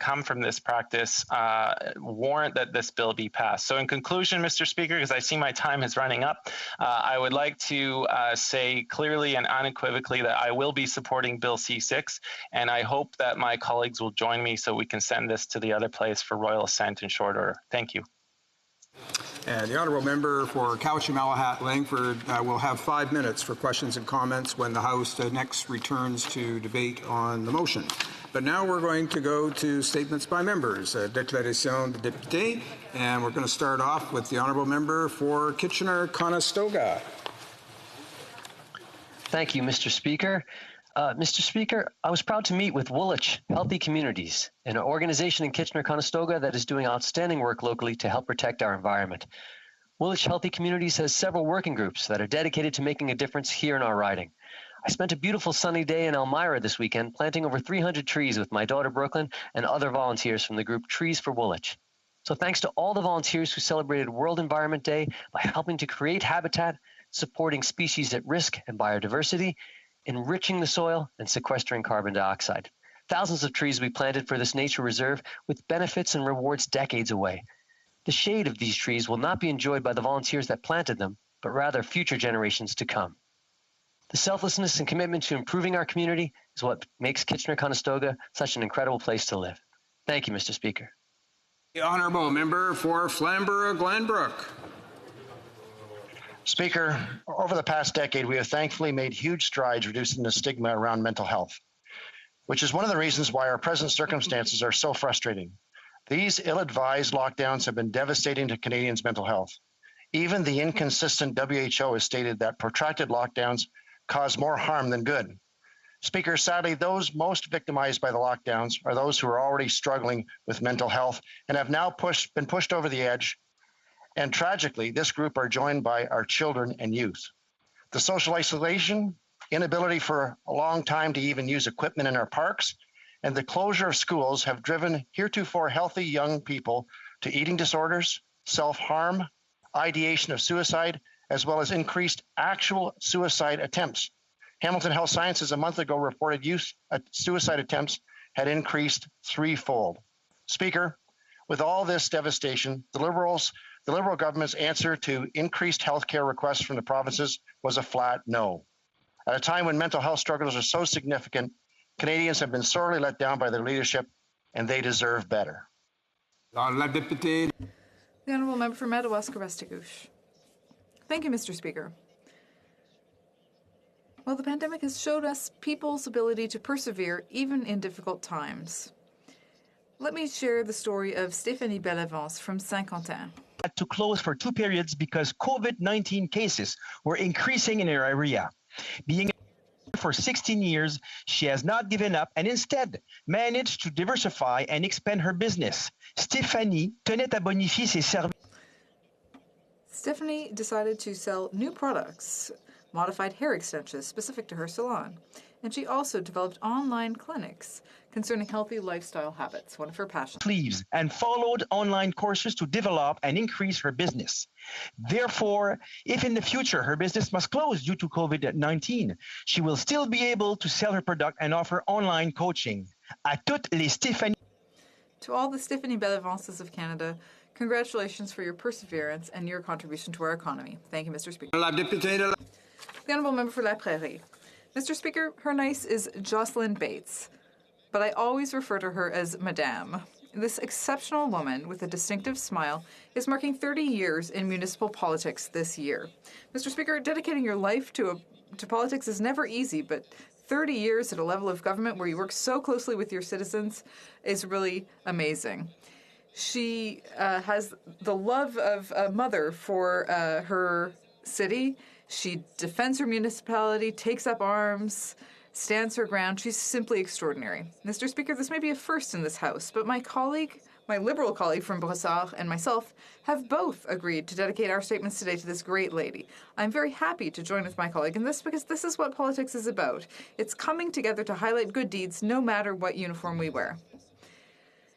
come from this practice warrant that this bill be passed. So in conclusion, Mr. Speaker, because I see my time is running up, I would like to say clearly and unequivocally that I will be supporting Bill C6, and I hope that my colleagues will join me so we can send this to the other place for royal assent in short order. Thank you. And the honourable member for Cowichan-Malahat-Langford will have 5 minutes for questions and comments when the House next returns to debate on the motion. But now we're going to go to statements by members. Déclaration de député, and we're going to start off with the honourable member for Kitchener-Conestoga. Thank you, Mr. Speaker. Mr. Speaker, I was proud to meet with Woolwich Healthy Communities, an organization in Kitchener-Conestoga that is doing outstanding work locally to help protect our environment. Woolwich Healthy Communities has several working groups that are dedicated to making a difference here in our riding. I spent a beautiful sunny day in Elmira this weekend planting over 300 trees with my daughter Brooklyn and other volunteers from the group Trees for Woolwich. So thanks to all the volunteers who celebrated World Environment Day by helping to create habitat, supporting species at risk and biodiversity, enriching the soil, and sequestering carbon dioxide. Thousands of trees will be planted for this nature reserve with benefits and rewards decades away. The shade of these trees will not be enjoyed by the volunteers that planted them, but rather future generations to come. The selflessness and commitment to improving our community is what makes Kitchener-Conestoga such an incredible place to live. Thank you, Mr. Speaker. The honourable member for Flamborough-Glanbrook. Speaker, over the past decade, we have thankfully made huge strides reducing the stigma around mental health, which is one of the reasons why our present circumstances are so frustrating. These ill-advised lockdowns have been devastating to Canadians' mental health. Even the inconsistent WHO has stated that protracted lockdowns cause more harm than good. Speaker, sadly, those most victimized by the lockdowns are those who are already struggling with mental health and have now been pushed over the edge. And tragically, this group are joined by our children and youth. The social isolation, inability for a long time to even use equipment in our parks, and the closure of schools have driven heretofore healthy young people to eating disorders, self-harm, ideation of suicide, as well as increased actual suicide attempts. Hamilton Health Sciences a month ago reported youth suicide attempts had increased threefold. Speaker, with all this devastation, the Liberal government's answer to increased health care requests from the provinces was a flat no. At a time when mental health struggles are so significant, Canadians have been sorely let down by their leadership, and they deserve better. The Honourable Member for Madawaska-Restigouche. Thank you, Mr. Speaker. Well, the pandemic has showed us people's ability to persevere even in difficult times. Let me share the story of Stéphanie Bellavance from Saint-Quentin. Had to close for 2 periods because COVID-19 cases were increasing in her area. Being for 16 years, she has not given up and instead managed to diversify and expand her business. Stéphanie tenait à bonifier ses services. Stephanie decided to sell new products, modified hair extensions specific to her salon, and she also developed online clinics concerning healthy lifestyle habits, one of her passions. Sleeves and followed online courses to develop and increase her business. Therefore, if in the future her business must close due to COVID-19, she will still be able to sell her product and offer online coaching. À toutes les Stéphanie. To all the Stéphanie Bellavances of Canada, congratulations for your perseverance and your contribution to our economy. Thank you, Mr. Speaker. The Honourable Member for La Prairie. Mr. Speaker, her niece is Jocelyn Bates, but I always refer to her as Madame. This exceptional woman with a distinctive smile is marking 30 years in municipal politics this year. Mr. Speaker, dedicating your life to politics is never easy, but 30 years at a level of government where you work so closely with your citizens is really amazing. She has the love of a mother for her city. She defends her municipality, takes up arms, stands her ground. She's simply extraordinary. Mr. Speaker, this may be a first in this House, but my Liberal colleague from Brossard and myself have both agreed to dedicate our statements today to this great lady. I'm very happy to join with my colleague in this because this is what politics is about. It's coming together to highlight good deeds no matter what uniform we wear.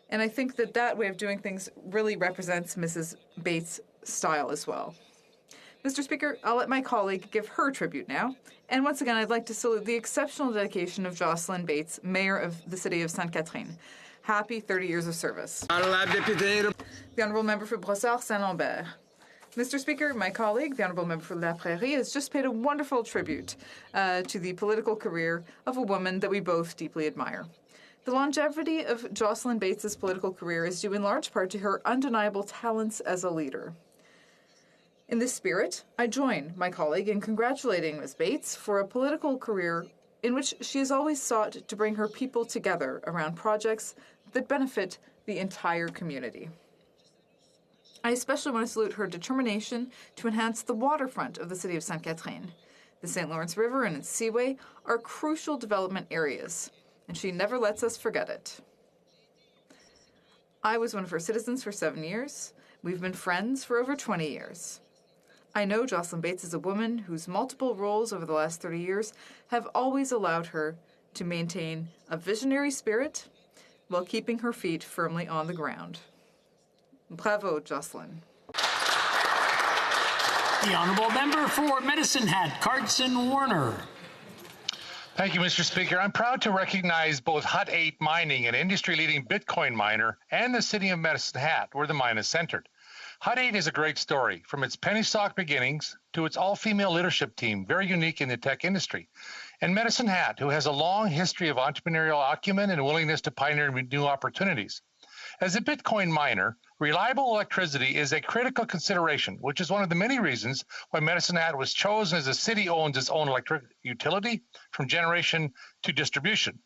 And I think that way of doing things really represents Mrs. Bates' style as well. Mr. Speaker, I'll let my colleague give her tribute now. And once again, I'd like to salute the exceptional dedication of Jocelyn Bates, Mayor of the City of Sainte-Catherine. Happy 30 years of service. The Honourable Member for Brossard-Saint-Lambert. Mr. Speaker, my colleague, the Honourable Member for La Prairie, has just paid a wonderful tribute to the political career of a woman that we both deeply admire. The longevity of Jocelyn Bates' political career is due in large part to her undeniable talents as a leader. In this spirit, I join my colleague in congratulating Ms. Bates for a political career in which she has always sought to bring her people together around projects that benefit the entire community. I especially want to salute her determination to enhance the waterfront of the city of Sainte-Catherine. The St. Lawrence River and its seaway are crucial development areas, and she never lets us forget it. I was one of her citizens for 7 years. We've been friends for over 20 years. I know Jocelyn Bates is a woman whose multiple roles over the last 30 years have always allowed her to maintain a visionary spirit while keeping her feet firmly on the ground. Bravo, Jocelyn. The Honourable Member for Medicine Hat, Carson Warner. Thank you, Mr. Speaker. I'm proud to recognize both Hut 8 Mining, an industry-leading Bitcoin miner, and the city of Medicine Hat, where the mine is centered. Hut 8 is a great story, from its penny stock beginnings to its all-female leadership team, very unique in the tech industry. And Medicine Hat, who has a long history of entrepreneurial acumen and willingness to pioneer new opportunities. As a Bitcoin miner, reliable electricity is a critical consideration, which is one of the many reasons why Medicine Hat was chosen as a city owns its own electric utility from generation to distribution.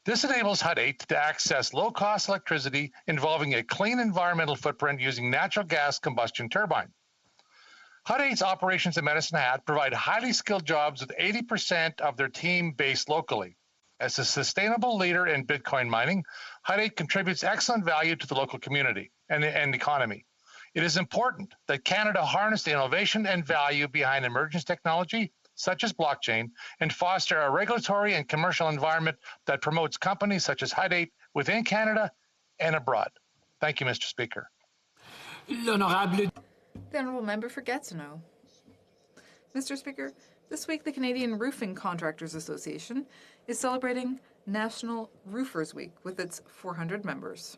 This enables Hut 8 to access low-cost electricity involving a clean environmental footprint using natural gas combustion turbine. Hut 8's operations at Medicine Hat provide highly skilled jobs with 80% of their team based locally. As a sustainable leader in Bitcoin mining, Hut 8 contributes excellent value to the local community and economy. It is important that Canada harness the innovation and value behind emerging technology, such as blockchain, and foster a regulatory and commercial environment that promotes companies such as Hut 8 within Canada and abroad. Thank you, Mr. Speaker. The Honourable Member for Gatineau. Mr. Speaker, this week the Canadian Roofing Contractors Association is celebrating National Roofers Week with its 400 members.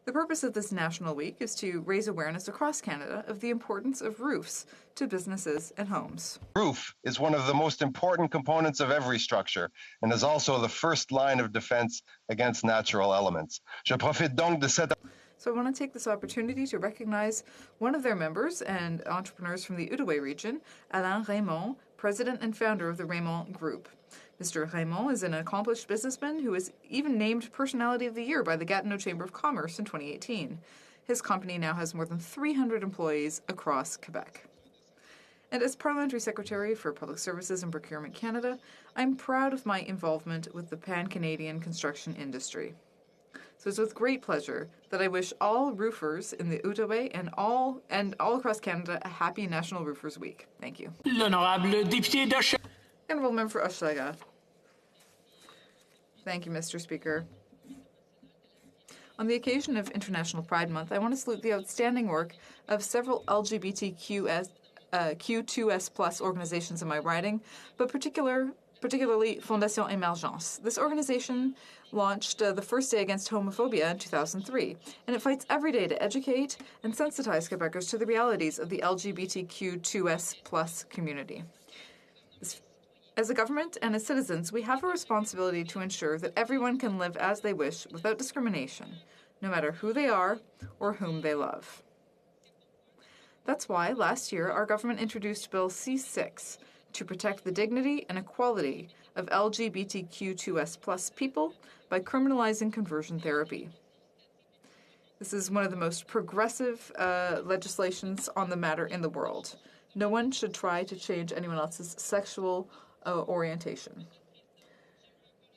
The purpose of this National Week is to raise awareness across Canada of the importance of roofs to businesses and homes. Roof is one of the most important components of every structure and is also the first line of defense against natural elements. Je profite donc de cette So I want to take this opportunity to recognize one of their members and entrepreneurs from the Outaouais region, Alain Raymond, president and founder of the Raymond Group. Mr. Raymond is an accomplished businessman who was even named Personality of the Year by the Gatineau Chamber of Commerce in 2018. His company now has more than 300 employees across Quebec. And as Parliamentary Secretary for Public Services and Procurement Canada, I'm proud of my involvement with the pan-Canadian construction industry. So it's with great pleasure that I wish all roofers in the Outaouais and all across Canada a happy National Roofers Week. Thank you. L'honorable député d'Hochelaga. Honourable Member for Hochelaga. Thank you, Mr. Speaker. On the occasion of International Pride Month, I want to salute the outstanding work of several LGBTQ2S+ organizations in my riding, but particularly Fondation Emergence. This organization launched the First Day Against Homophobia in 2003, and it fights every day to educate and sensitize Quebecers to the realities of the LGBTQ2S+ community. As a government and as citizens, we have a responsibility to ensure that everyone can live as they wish without discrimination, no matter who they are or whom they love. That's why last year our government introduced Bill C6 to protect the dignity and equality of LGBTQ2S+ people by criminalizing conversion therapy. This is one of the most progressive legislations on the matter in the world. No one should try to change anyone else's sexual orientation.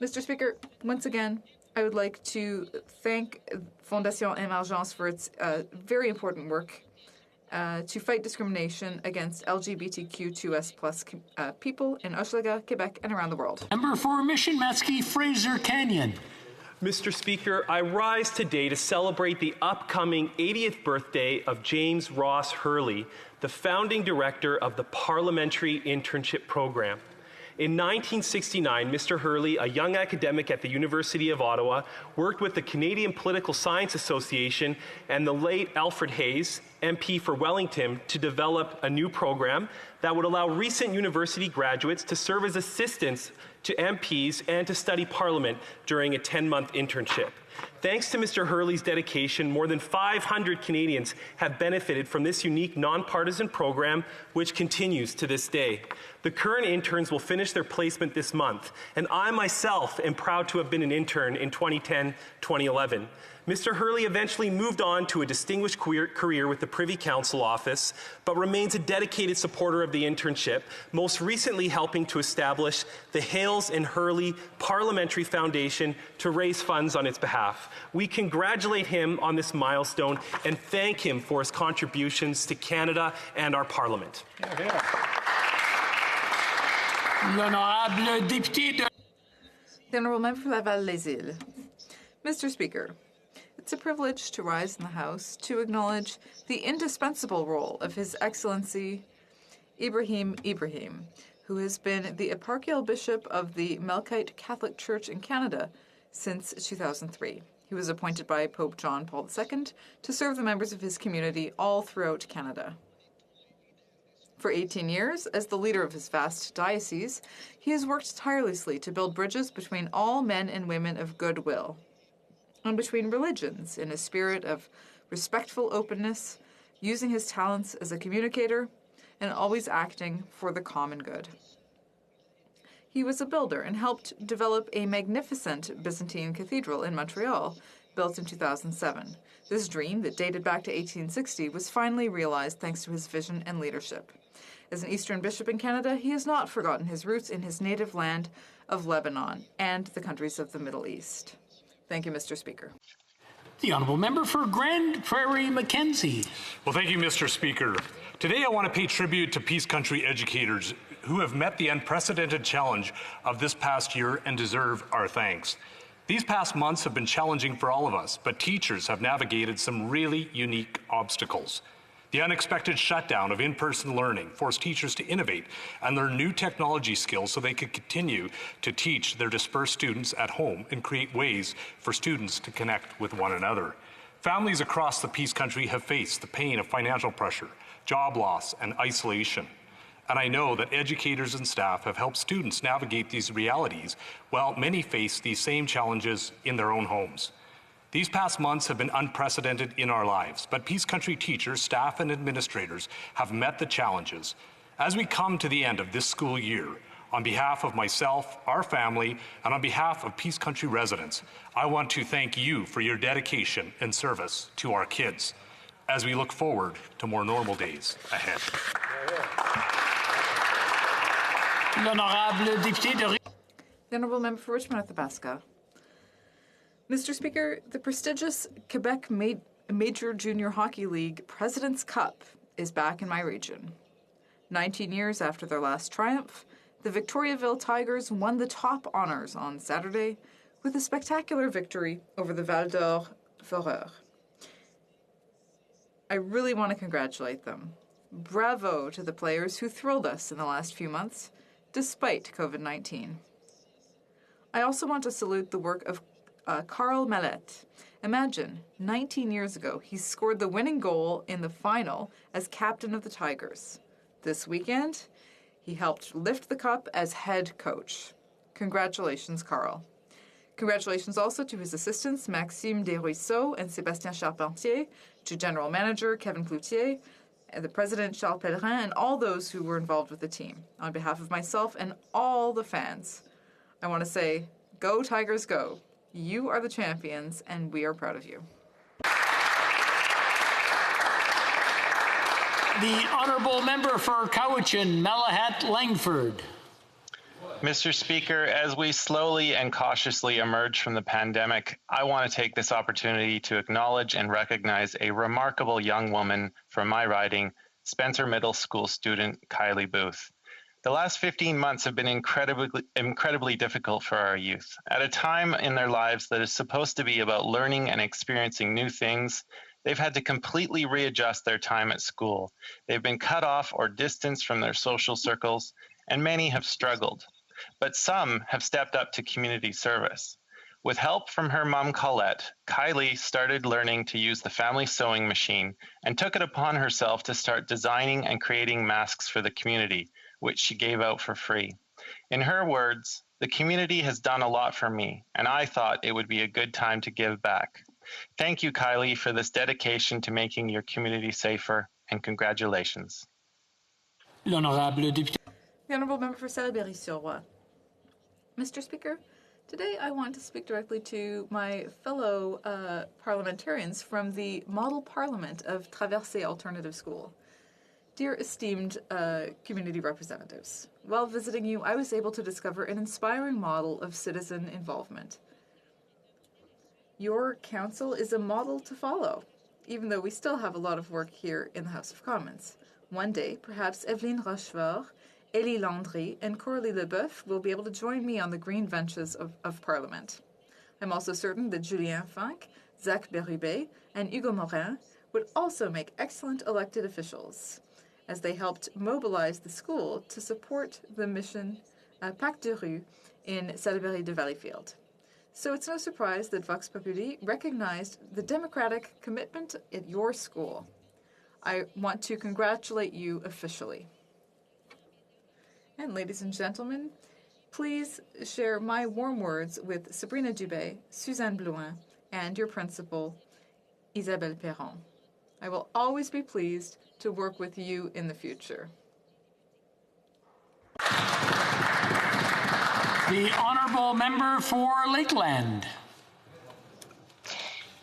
Mr. Speaker, once again, I would like to thank Fondation Emergence for its very important work to fight discrimination against LGBTQ2S+ people in Hochelaga, Quebec, and around the world. Member for Mission Matsky, Fraser Canyon. Mr. Speaker, I rise today to celebrate the upcoming 80th birthday of James Ross Hurley, the founding director of the Parliamentary Internship Program. In 1969, Mr. Hurley, a young academic at the University of Ottawa, worked with the Canadian Political Science Association and the late Alfred Hayes, MP for Wellington, to develop a new program that would allow recent university graduates to serve as assistants to MPs and to study Parliament during a 10-month internship. Thanks to Mr. Hurley's dedication, more than 500 Canadians have benefited from this unique nonpartisan program, which continues to this day. The current interns will finish their placement this month, and I myself am proud to have been an intern in 2010-2011. Mr. Hurley eventually moved on to a distinguished career with the Privy Council office, but remains a dedicated supporter of the internship, most recently helping to establish the Hales and Hurley Parliamentary Foundation to raise funds on its behalf. We congratulate him on this milestone and thank him for his contributions to Canada and our Parliament. L'honorable député de... The Honourable Member for Laval-Les-Îles. Mr. Speaker, it's a privilege to rise in the House to acknowledge the indispensable role of His Excellency Ibrahim, who has been the eparchial bishop of the Melkite Catholic Church in Canada since 2003. He was appointed by Pope John Paul II to serve the members of his community all throughout Canada. For 18 years, as the leader of his vast diocese, he has worked tirelessly to build bridges between all men and women of goodwill, and between religions in a spirit of respectful openness, using his talents as a communicator, and always acting for the common good. He was a builder and helped develop a magnificent Byzantine cathedral in Montreal, built in 2007. This dream, that dated back to 1860, was finally realized thanks to his vision and leadership. As an Eastern bishop in Canada, he has not forgotten his roots in his native land of Lebanon and the countries of the Middle East. Thank you, Mr. Speaker. The Honourable Member for Grand Prairie Mackenzie. Well, thank you, Mr. Speaker. Today I want to pay tribute to Peace Country educators who have met the unprecedented challenge of this past year and deserve our thanks. These past months have been challenging for all of us, but teachers have navigated some really unique obstacles. The unexpected shutdown of in-person learning forced teachers to innovate and learn new technology skills so they could continue to teach their dispersed students at home and create ways for students to connect with one another. Families across the Peace Country have faced the pain of financial pressure, job loss, and isolation. And I know that educators and staff have helped students navigate these realities while many face these same challenges in their own homes. These past months have been unprecedented in our lives, but Peace Country teachers, staff, and administrators have met the challenges. As we come to the end of this school year, on behalf of myself, our family, and on behalf of Peace Country residents, I want to thank you for your dedication and service to our kids as we look forward to more normal days ahead. L'honorable député de... The Honourable Member for Richmond-Athabasca. Mr. Speaker, the prestigious Quebec Major Junior Hockey League President's Cup is back in my region. 19 years after their last triumph, the Victoriaville Tigers won the top honours on Saturday with a spectacular victory over the Val d'Or Foreurs. I really want to congratulate them. Bravo to the players who thrilled us in the last few months, despite COVID-19. I also want to salute the work of Carl Mallet. Imagine, 19 years ago, he scored the winning goal in the final as captain of the Tigers. This weekend, he helped lift the cup as head coach. Congratulations, Carl. Congratulations also to his assistants, Maxime Desruisseaux and Sébastien Charpentier, to General Manager Kevin Cloutier, and the President Charles Pellerin, and all those who were involved with the team. On behalf of myself and all the fans, I want to say, go Tigers, go. You are the champions, and we are proud of you. The Honourable Member for Cowichan, Malahat, Langford. Mr. Speaker, as we slowly and cautiously emerge from the pandemic, I want to take this opportunity to acknowledge and recognize a remarkable young woman from my riding, Spencer Middle School student Kylie Booth. The last 15 months have been incredibly difficult for our youth. At a time in their lives that is supposed to be about learning and experiencing new things, they've had to completely readjust their time at school. They've been cut off or distanced from their social circles, and many have struggled. but some have stepped up to community service. With help from her mom, Colette, Kylie started learning to use the family sewing machine and took it upon herself to start designing and creating masks for the community, which she gave out for free. In her words, "The community has done a lot for me, and I thought it would be a good time to give back." Thank you, Kylie, for this dedication to making your community safer, and congratulations. The Honourable Member for Salaberry-sur-Roi. Mr. Speaker, today I want to speak directly to my fellow parliamentarians from the Model Parliament of Traversée Alternative School. Dear esteemed community representatives, while visiting you, I was able to discover an inspiring model of citizen involvement. Your council is a model to follow, even though we still have a lot of work here in the House of Commons. One day, perhaps Evelyne Rochefort, Élie Landry, and Coralie Leboeuf will be able to join me on the green benches of Parliament. I'm also certain that Julien Fink, Zach Berube, and Hugo Morin would also make excellent elected officials, as they helped mobilize the school to support the mission Pacte de Rue in Salaberry de Valleyfield. So it's no surprise that Vox Populi recognized the democratic commitment at your school. I want to congratulate you officially. And ladies and gentlemen, please share my warm words with Sabrina Dubé, Suzanne Blouin, and your principal, Isabelle Perron. I will always be pleased to work with you in the future. The Honourable Member for Lakeland.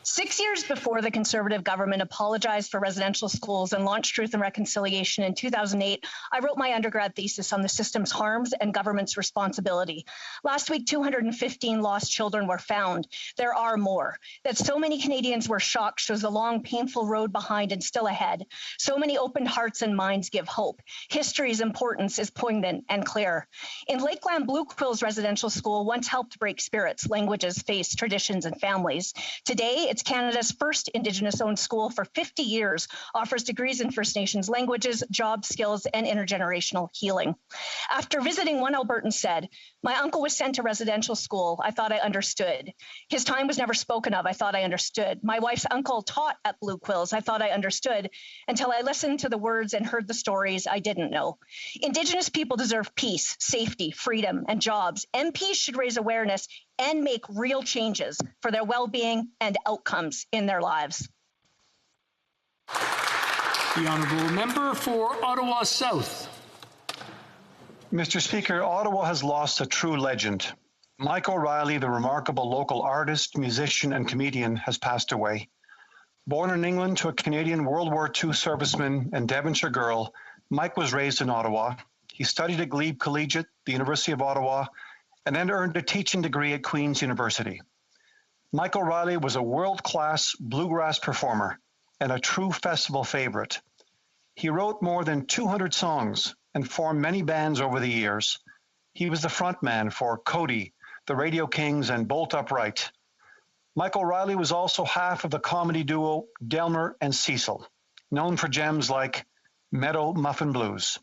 6 years before the Conservative government apologized for residential schools and launched Truth and Reconciliation in 2008, I wrote my undergrad thesis on the system's harms and government's responsibility. Last week, 215 lost children were found. There are more. That so many Canadians were shocked shows the long, painful road behind and still ahead. So many open hearts and minds give hope. History's importance is poignant and clear. In Lakeland, Blue Quills Residential School once helped break spirits, languages, faiths, traditions, and families. Today, it's Canada's first Indigenous-owned school for 50 years, offers degrees in First Nations languages, job skills, and intergenerational healing. After visiting, one Albertan said, "My uncle was sent to residential school. I thought I understood. His time was never spoken of. I thought I understood. My wife's uncle taught at Blue Quills. I thought I understood until I listened to the words and heard the stories I didn't know." Indigenous people deserve peace, safety, freedom, and jobs. MPs should raise awareness and make real changes for their well-being and outcomes in their lives. The Honourable Member for Ottawa South. Mr. Speaker, Ottawa has lost a true legend. Mike O'Reilly, the remarkable local artist, musician, and comedian, has passed away. Born in England to a Canadian World War II serviceman and Devonshire girl, Mike was raised in Ottawa. He studied at Glebe Collegiate, the University of Ottawa, and then earned a teaching degree at Queen's University. Mike O'Reilly was a world-class bluegrass performer and a true festival favorite. He wrote more than 200 songs and formed many bands over the years. He was the frontman for Cody, the Radio Kings, and Bolt Upright. Mike O'Reilly was also half of the comedy duo Delmer and Cecil, known for gems like Meadow Muffin Blues.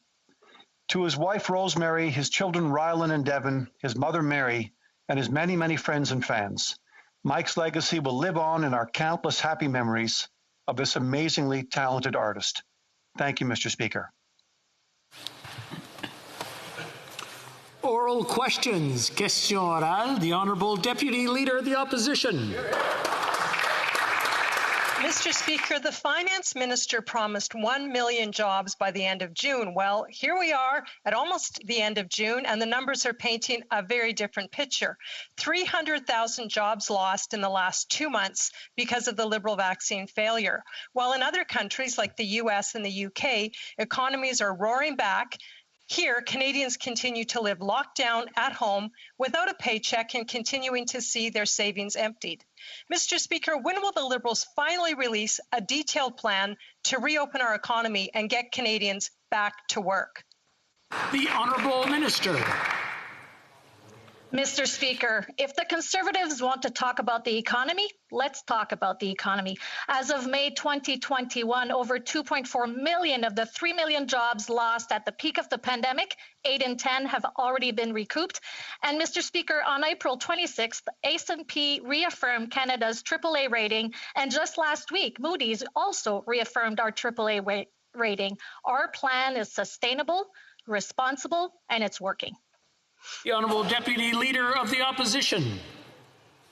To his wife, Rosemary, his children, Rylan and Devon, his mother, Mary, and his many, many friends and fans, Mike's legacy will live on in our countless happy memories of this amazingly talented artist. Thank you, Mr. Speaker. Oral questions. Question orale. The Honourable Deputy Leader of the Opposition. Mr. Speaker, the Finance Minister promised 1 million jobs by the end of June. Well, here we are at almost the end of June, and the numbers are painting a very different picture. 300,000 jobs lost in the last 2 months because of the Liberal vaccine failure. While in other countries like the US and the UK, economies are roaring back, here, Canadians continue to live locked down at home without a paycheck and continuing to see their savings emptied. Mr. Speaker, when will the Liberals finally release a detailed plan to reopen our economy and get Canadians back to work? The Honourable Minister. Mr. Speaker, if the Conservatives want to talk about the economy, let's talk about the economy. As of May 2021, over 2.4 million of the 3 million jobs lost at the peak of the pandemic, 8 in 10 have already been recouped. And Mr. Speaker, on April 26th, S&P reaffirmed Canada's AAA rating. And just last week, Moody's also reaffirmed our AAA rating. Our plan is sustainable, responsible, and it's working. The Honourable Deputy Leader of the Opposition.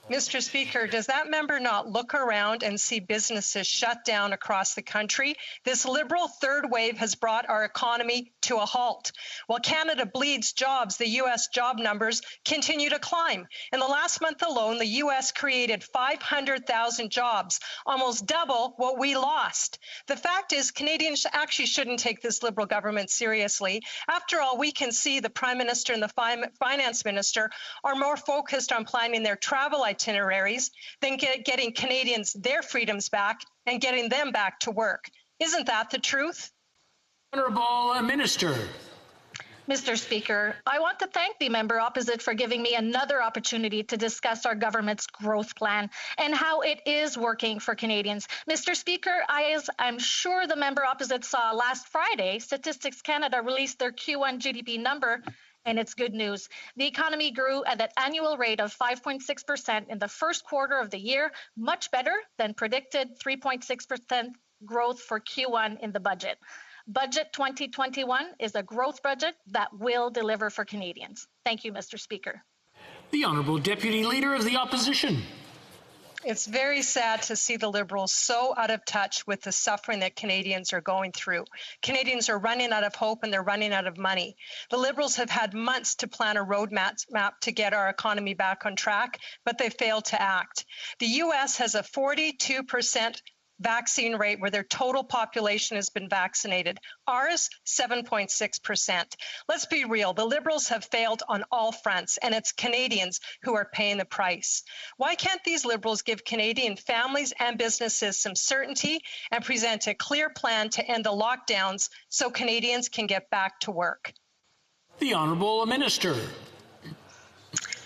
Mr. Speaker, does that member not look around and see businesses shut down across the country? This Liberal third wave has brought our economy to a halt. While Canada bleeds jobs, the U.S. job numbers continue to climb. In the last month alone, the U.S. created 500,000 jobs, almost double what we lost. The fact is, Canadians actually shouldn't take this Liberal government seriously. After all, we can see the Prime Minister and the Finance Minister are more focused on planning their travel itineraries than getting Canadians their freedoms back and getting them back to work. Isn't that the truth? Honourable Minister. Mr. Speaker, I want to thank the member opposite for giving me another opportunity to discuss our government's growth plan and how it is working for Canadians. Mr. Speaker, as I'm sure the member opposite saw last Friday, Statistics Canada released their Q1 GDP number, and it's good news. The economy grew at an annual rate of 5.6% in the first quarter of the year, much better than predicted 3.6% growth for Q1 in the budget. Budget 2021 is a growth budget that will deliver for Canadians. Thank you, Mr. Speaker. The Honourable Deputy Leader of the Opposition. It's very sad to see the Liberals so out of touch with the suffering that Canadians are going through. Canadians are running out of hope and they're running out of money. The Liberals have had months to plan a roadmap to get our economy back on track, but they failed to act. The U.S. has a 42% vaccine rate where their total population has been vaccinated. Ours, 7.6%. Let's be real, the Liberals have failed on all fronts, and it's Canadians who are paying the price. Why can't these Liberals give Canadian families and businesses some certainty and present a clear plan to end the lockdowns so Canadians can get back to work? The Honourable Minister.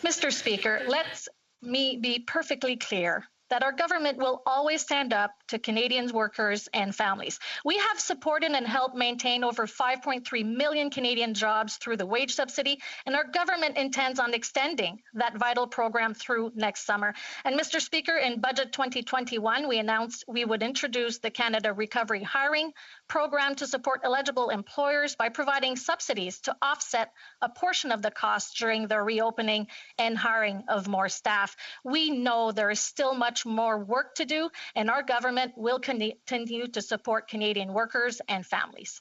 Mr. Speaker, let me be perfectly clear that our government will always stand up to Canadians, workers, and families. We have supported and helped maintain over 5.3 million Canadian jobs through the wage subsidy, and our government intends on extending that vital program through next summer. And Mr. Speaker, in Budget 2021, we announced we would introduce the Canada Recovery Hiring Program to support eligible employers by providing subsidies to offset a portion of the costs during the reopening and hiring of more staff. We know there is still much more work to do, and our government will continue to support Canadian workers and families.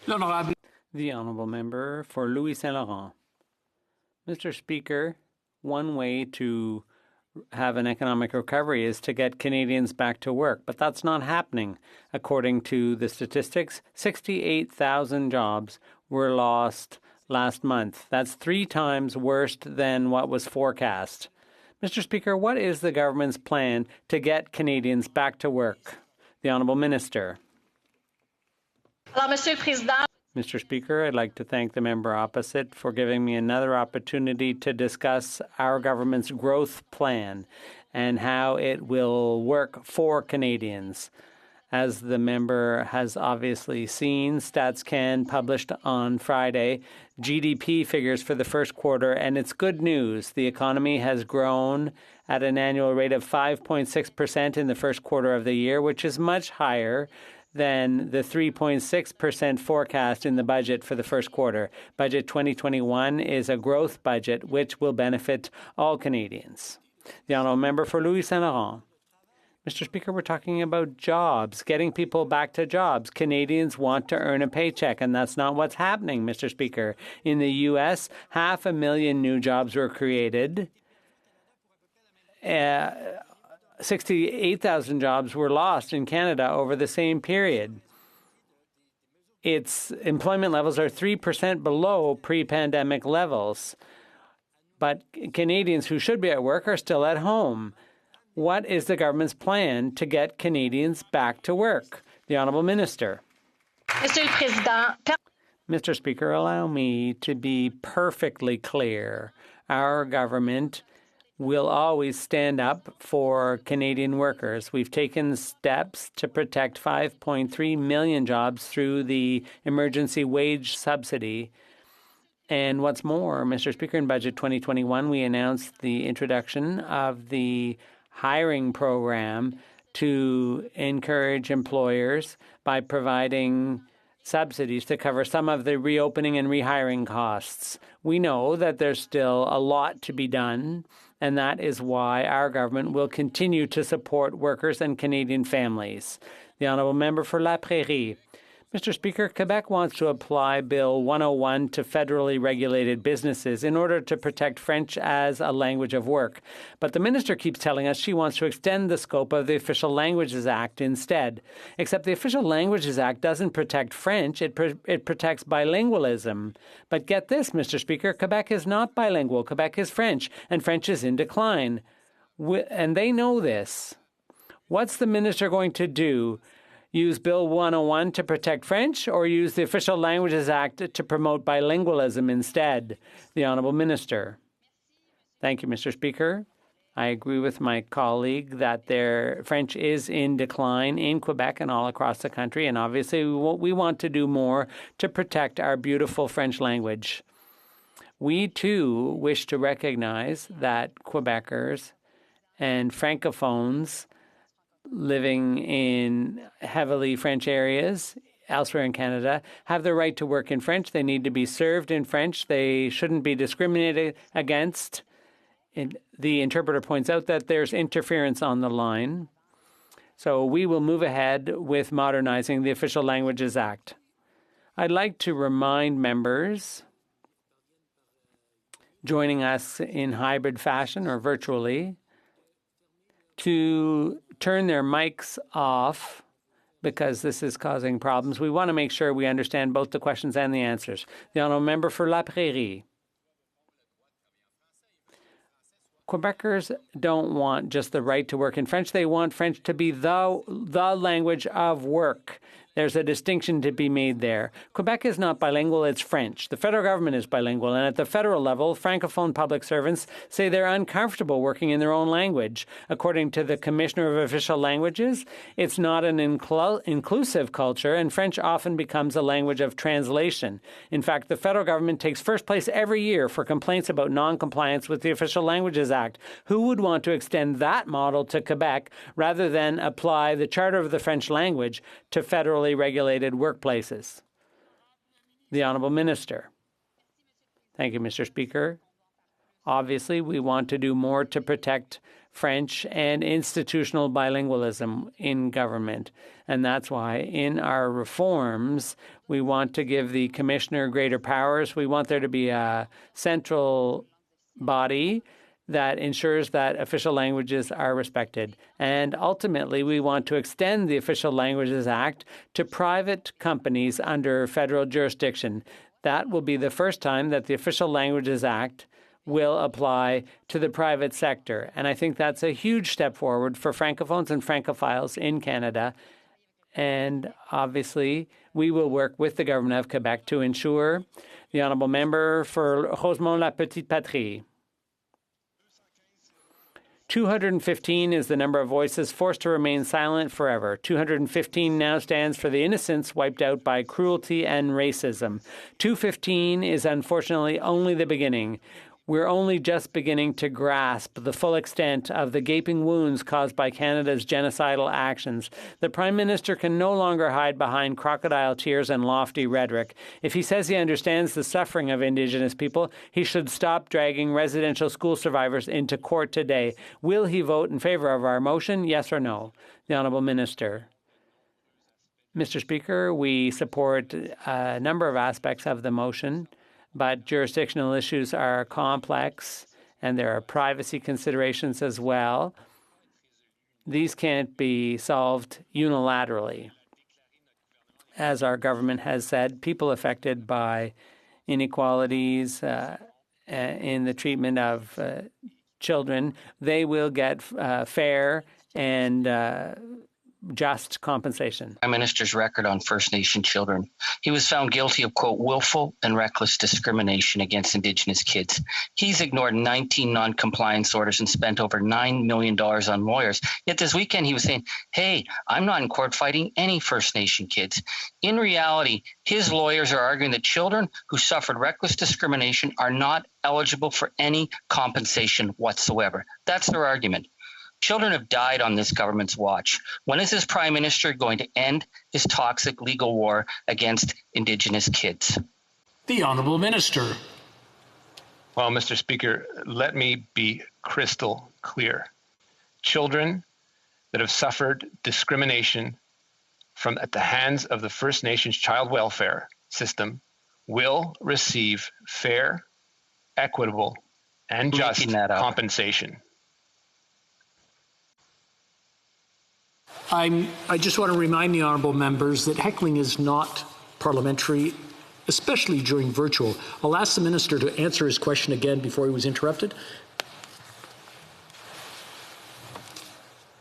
The Honourable Member for Louis Saint Laurent. Mr. Speaker, one way to have an economic recovery is to get Canadians back to work, but that's not happening. According to the statistics, 68,000 jobs were lost last month. That's 3 times worse than what was forecast. Mr. Speaker, what is the government's plan to get Canadians back to work? The Honourable Minister. Mr. Speaker, I'd like to thank the member opposite for giving me another opportunity to discuss our government's growth plan and how it will work for Canadians. As the member has obviously seen, StatsCan published on Friday GDP figures for the first quarter, and it's good news. The economy has grown at an annual rate of 5.6% in the first quarter of the year, which is much higher than the 3.6% forecast in the budget for the first quarter. Budget 2021 is a growth budget which will benefit all Canadians. The Honourable Member for Louis Saint Laurent. Mr. Speaker, we're talking about jobs, getting people back to jobs. Canadians want to earn a paycheck, and that's not what's happening, Mr. Speaker. In the U.S., 500,000 new jobs were created. 68,000 jobs were lost in Canada over the same period. Its employment levels are 3% below pre-pandemic levels. But Canadians who should be at work are still at home. What is the government's plan to get Canadians back to work? The Honourable Minister. Mr. Speaker, allow me to be perfectly clear. our government will always stand up for Canadian workers. We've taken steps to protect 5.3 million jobs through the emergency wage subsidy. And what's more, Mr. Speaker, in Budget 2021, we announced the introduction of the hiring program to encourage employers by providing subsidies to cover some of the reopening and rehiring costs. We know that there's still a lot to be done, and that is why our government will continue to support workers and Canadian families. The Honourable Member for La Prairie. Mr. Speaker, Quebec wants to apply Bill 101 to federally regulated businesses in order to protect French as a language of work. But the minister keeps telling us she wants to extend the scope of the Official Languages Act instead. Except the Official Languages Act doesn't protect French, it protects bilingualism. But get this, Mr. Speaker, Quebec is not bilingual. Quebec is French, and French is in decline. And they know this. What's the minister going to do? Use Bill 101 to protect French, or use the Official Languages Act to promote bilingualism instead? The Honourable Minister. Thank you, Mr. Speaker. I agree with my colleague that French is in decline in Quebec and all across the country, and obviously we want to do more to protect our beautiful French language. We, too, wish to recognize that Quebecers and Francophones living in heavily French areas elsewhere in Canada have the right to work in French. They need to be served in French. They shouldn't be discriminated against. And the interpreter points out that there's interference on the line. So we will move ahead with modernizing the Official Languages Act. I'd like to remind members joining us in hybrid fashion or virtually to turn their mics off because this is causing problems. We want to make sure we understand both the questions and the answers. The Honourable Member for La Prairie. Quebecers don't want just the right to work in French. They want French to be the language of work. There's a distinction to be made there. Quebec is not bilingual, it's French. The federal government is bilingual, and at the federal level, Francophone public servants say they're uncomfortable working in their own language. According to the Commissioner of Official Languages, it's not an inclusive culture, and French often becomes a language of translation. In fact, the federal government takes first place every year for complaints about non-compliance with the Official Languages Act. Who would want to extend that model to Quebec rather than apply the Charter of the French language to federally regulated workplaces? The Honourable Minister. Thank you, Mr. Speaker. Obviously, we want to do more to protect French and institutional bilingualism in government. And that's why in our reforms, we want to give the Commissioner greater powers. We want there to be a central body that ensures that official languages are respected. And ultimately, we want to extend the Official Languages Act to private companies under federal jurisdiction. That will be the first time that the Official Languages Act will apply to the private sector. And I think that's a huge step forward for Francophones and Francophiles in Canada. And obviously, we will work with the Government of Quebec to ensure. The Honourable Member for Rosemont-la-Petite-Patrie. 215 is the number of voices forced to remain silent forever. 215 now stands for the innocents wiped out by cruelty and racism. 215 is unfortunately only the beginning. We're only just beginning to grasp the full extent of the gaping wounds caused by Canada's genocidal actions. The Prime Minister can no longer hide behind crocodile tears and lofty rhetoric. If he says he understands the suffering of Indigenous people, he should stop dragging residential school survivors into court today. Will he vote in favor of our motion, yes or no? The Honourable Minister. Mr. Speaker, we support a number of aspects of the motion, but jurisdictional issues are complex, and there are privacy considerations as well. These can't be solved unilaterally. As our government has said, people affected by inequalities in the treatment of children, they will get fair and just compensation. Prime Minister's record on First Nation children. He was found guilty of, quote, willful and reckless discrimination against Indigenous kids. He's ignored 19 non-compliance orders and spent over $9 million on lawyers. Yet this weekend he was saying, hey, I'm not in court fighting any First Nation kids. In reality, his lawyers are arguing that children who suffered reckless discrimination are not eligible for any compensation whatsoever. That's their argument. Children have died on this government's watch. When is this Prime Minister going to end his toxic legal war against Indigenous kids? The Honourable Minister. Well, Mr. Speaker, let me be crystal clear. Children that have suffered discrimination at the hands of the First Nations child welfare system will receive fair, equitable, and just compensation. I just want to remind the honourable members that heckling is not parliamentary, especially during virtual. I'll ask the minister to answer his question again before he was interrupted.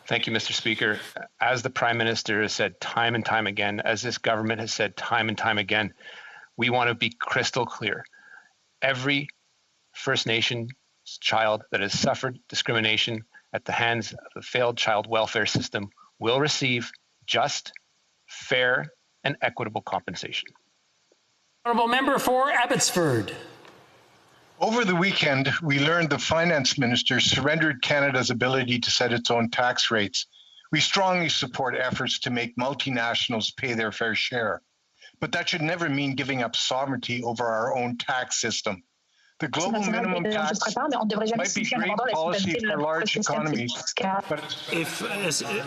Thank you, Mr. Speaker. As the Prime Minister has said time and time again, as this government has said time and time again, we want to be crystal clear. Every First Nation child that has suffered discrimination at the hands of the failed child welfare system will receive just, fair, and equitable compensation. Honourable Member for Abbotsford. Over the weekend, we learned the Finance Minister surrendered Canada's ability to set its own tax rates. We strongly support efforts to make multinationals pay their fair share. But that should never mean giving up sovereignty over our own tax system. The global minimum tax might be great policy for large economies, but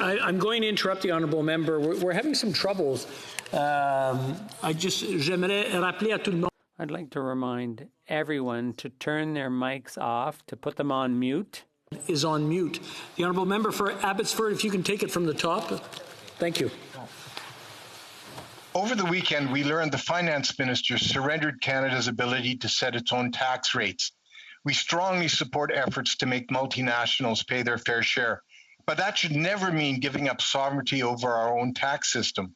I'm going to interrupt the honourable member. We're having some troubles. J'aimerais rappeler à tout le monde. I'd like to remind everyone to turn their mics off, to put them on mute. Is on mute. The honourable member for Abbotsford, if you can take it from the top. Thank you. Over the weekend, we learned the Finance Minister surrendered Canada's ability to set its own tax rates. We strongly support efforts to make multinationals pay their fair share, but that should never mean giving up sovereignty over our own tax system.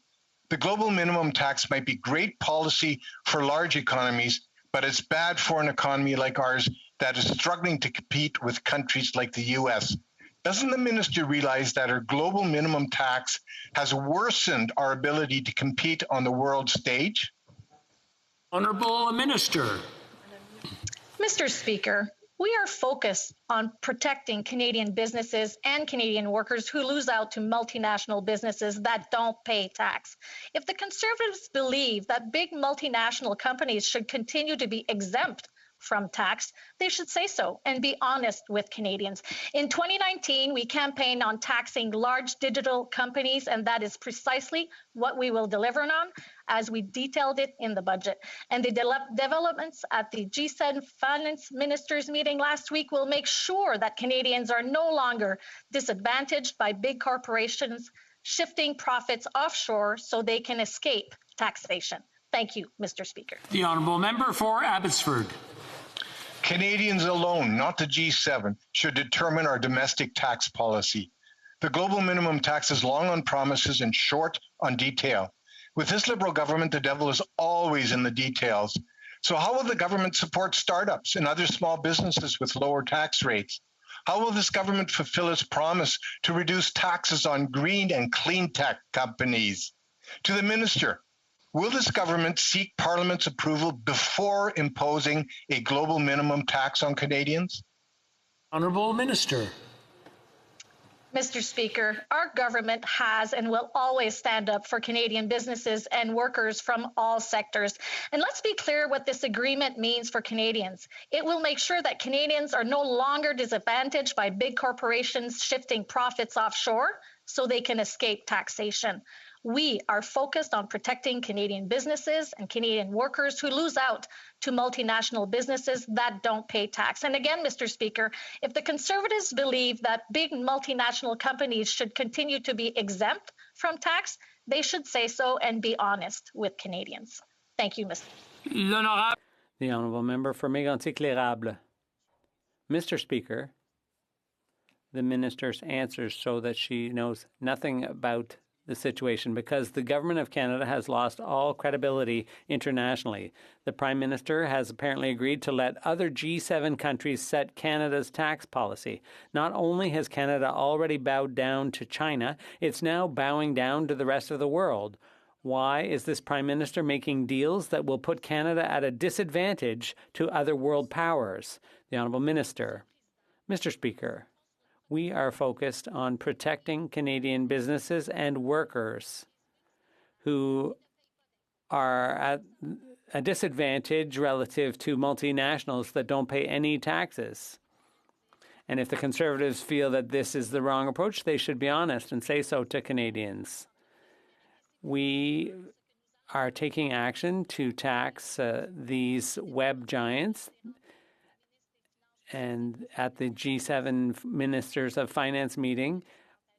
The global minimum tax might be great policy for large economies, but it's bad for an economy like ours that is struggling to compete with countries like the US. Doesn't the minister realize that our global minimum tax has worsened our ability to compete on the world stage? Honourable Minister. Mr. Speaker, we are focused on protecting Canadian businesses and Canadian workers who lose out to multinational businesses that don't pay tax. If the Conservatives believe that big multinational companies should continue to be exempt from tax, they should say so and be honest with Canadians. In 2019, we campaigned on taxing large digital companies, and that is precisely what we will deliver on, as we detailed it in the budget. And the developments at the G7 Finance Ministers meeting last week will make sure that Canadians are no longer disadvantaged by big corporations shifting profits offshore so they can escape taxation. Thank you, Mr. Speaker. The honourable member for Abbotsford. Canadians alone, not the G7, should determine our domestic tax policy. The global minimum tax is long on promises and short on detail. With this Liberal government, the devil is always in the details. So how will the government support startups and other small businesses with lower tax rates? How will this government fulfill its promise to reduce taxes on green and clean tech companies? To the minister, will this government seek Parliament's approval before imposing a global minimum tax on Canadians? Honourable Minister. Mr. Speaker, our government has and will always stand up for Canadian businesses and workers from all sectors. And let's be clear what this agreement means for Canadians. It will make sure that Canadians are no longer disadvantaged by big corporations shifting profits offshore so they can escape taxation. We are focused on protecting Canadian businesses and Canadian workers who lose out to multinational businesses that don't pay tax. And again, Mr. Speaker, if the Conservatives believe that big multinational companies should continue to be exempt from tax, they should say so and be honest with Canadians. Thank you, Mr. The Honourable Member for Mégantic-L'Érable. Mr. Speaker, the Minister's answers show that she knows nothing about the situation because the government of Canada has lost all credibility internationally. The Prime Minister has apparently agreed to let other G7 countries set Canada's tax policy. Not only has Canada already bowed down to China, it's now bowing down to the rest of the world. Why is this Prime Minister making deals that will put Canada at a disadvantage to other world powers? The Honourable Minister. Mr. Speaker, we are focused on protecting Canadian businesses and workers who are at a disadvantage relative to multinationals that don't pay any taxes. And if the Conservatives feel that this is the wrong approach, they should be honest and say so to Canadians. We are taking action to tax these web giants. And at the G7 Ministers of Finance meeting,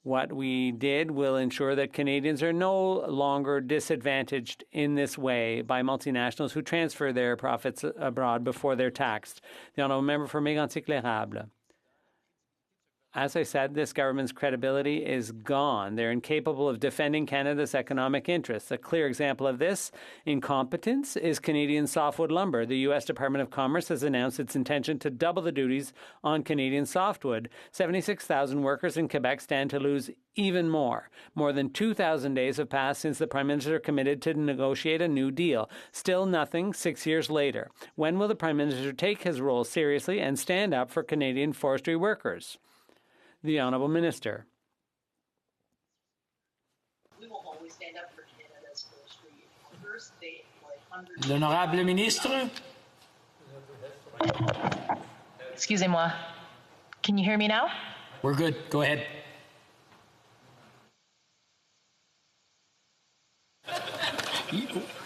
what we did will ensure that Canadians are no longer disadvantaged in this way by multinationals who transfer their profits abroad before they're taxed. The Honourable Member for Mégantic-L'Érable. As I said, this government's credibility is gone. They're incapable of defending Canada's economic interests. A clear example of this incompetence is Canadian softwood lumber. The U.S. Department of Commerce has announced its intention to double the duties on Canadian softwood. 76,000 workers in Quebec stand to lose even more. More than 2,000 days have passed since the Prime Minister committed to negotiate a new deal. Still nothing 6 years later. When will the Prime Minister take his role seriously and stand up for Canadian forestry workers? The Honourable Minister. We will always stand up for Canada's forestry workers. They employ hundreds. L'Honorable Ministre. Excusez-moi. Can you hear me now? We're good. Go ahead.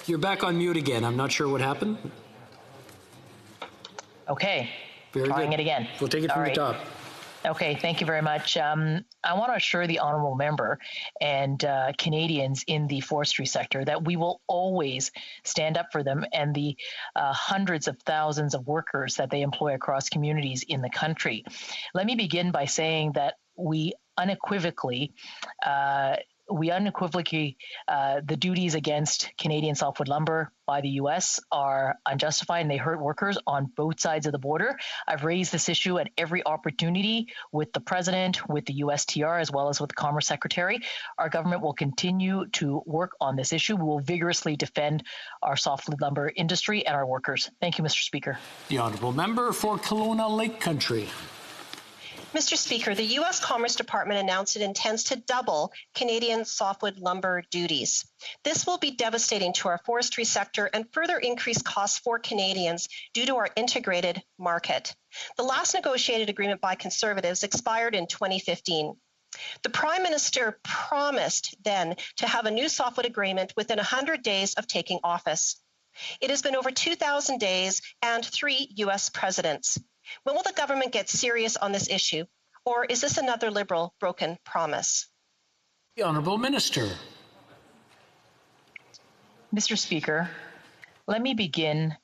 You're back on mute again. I'm not sure what happened. Okay. Very Trying good. it again. We'll take it from the top. Okay, thank you very much. I want to assure the honourable member and Canadians in the forestry sector that we will always stand up for them and the hundreds of thousands of workers that they employ across communities in the country. Let me begin by saying that we unequivocally the duties against Canadian softwood lumber by the U.S. are unjustified and they hurt workers on both sides of the border. I've raised this issue at every opportunity with the President, with the USTR, as well as with the Commerce Secretary. Our government will continue to work on this issue. We will vigorously defend our softwood lumber industry and our workers. Thank you, Mr. Speaker. The Honourable Member for Kelowna Lake Country. Mr. Speaker, the U.S. Commerce Department announced it intends to double Canadian softwood lumber duties. This will be devastating to our forestry sector and further increase costs for Canadians due to our integrated market. The last negotiated agreement by Conservatives expired in 2015. The Prime Minister promised then to have a new softwood agreement within 100 days of taking office. It has been over 2,000 days and 3 U.S. presidents. When will the government get serious on this issue, or is this another Liberal broken promise? The Honourable Minister. Mr. Speaker, let me begin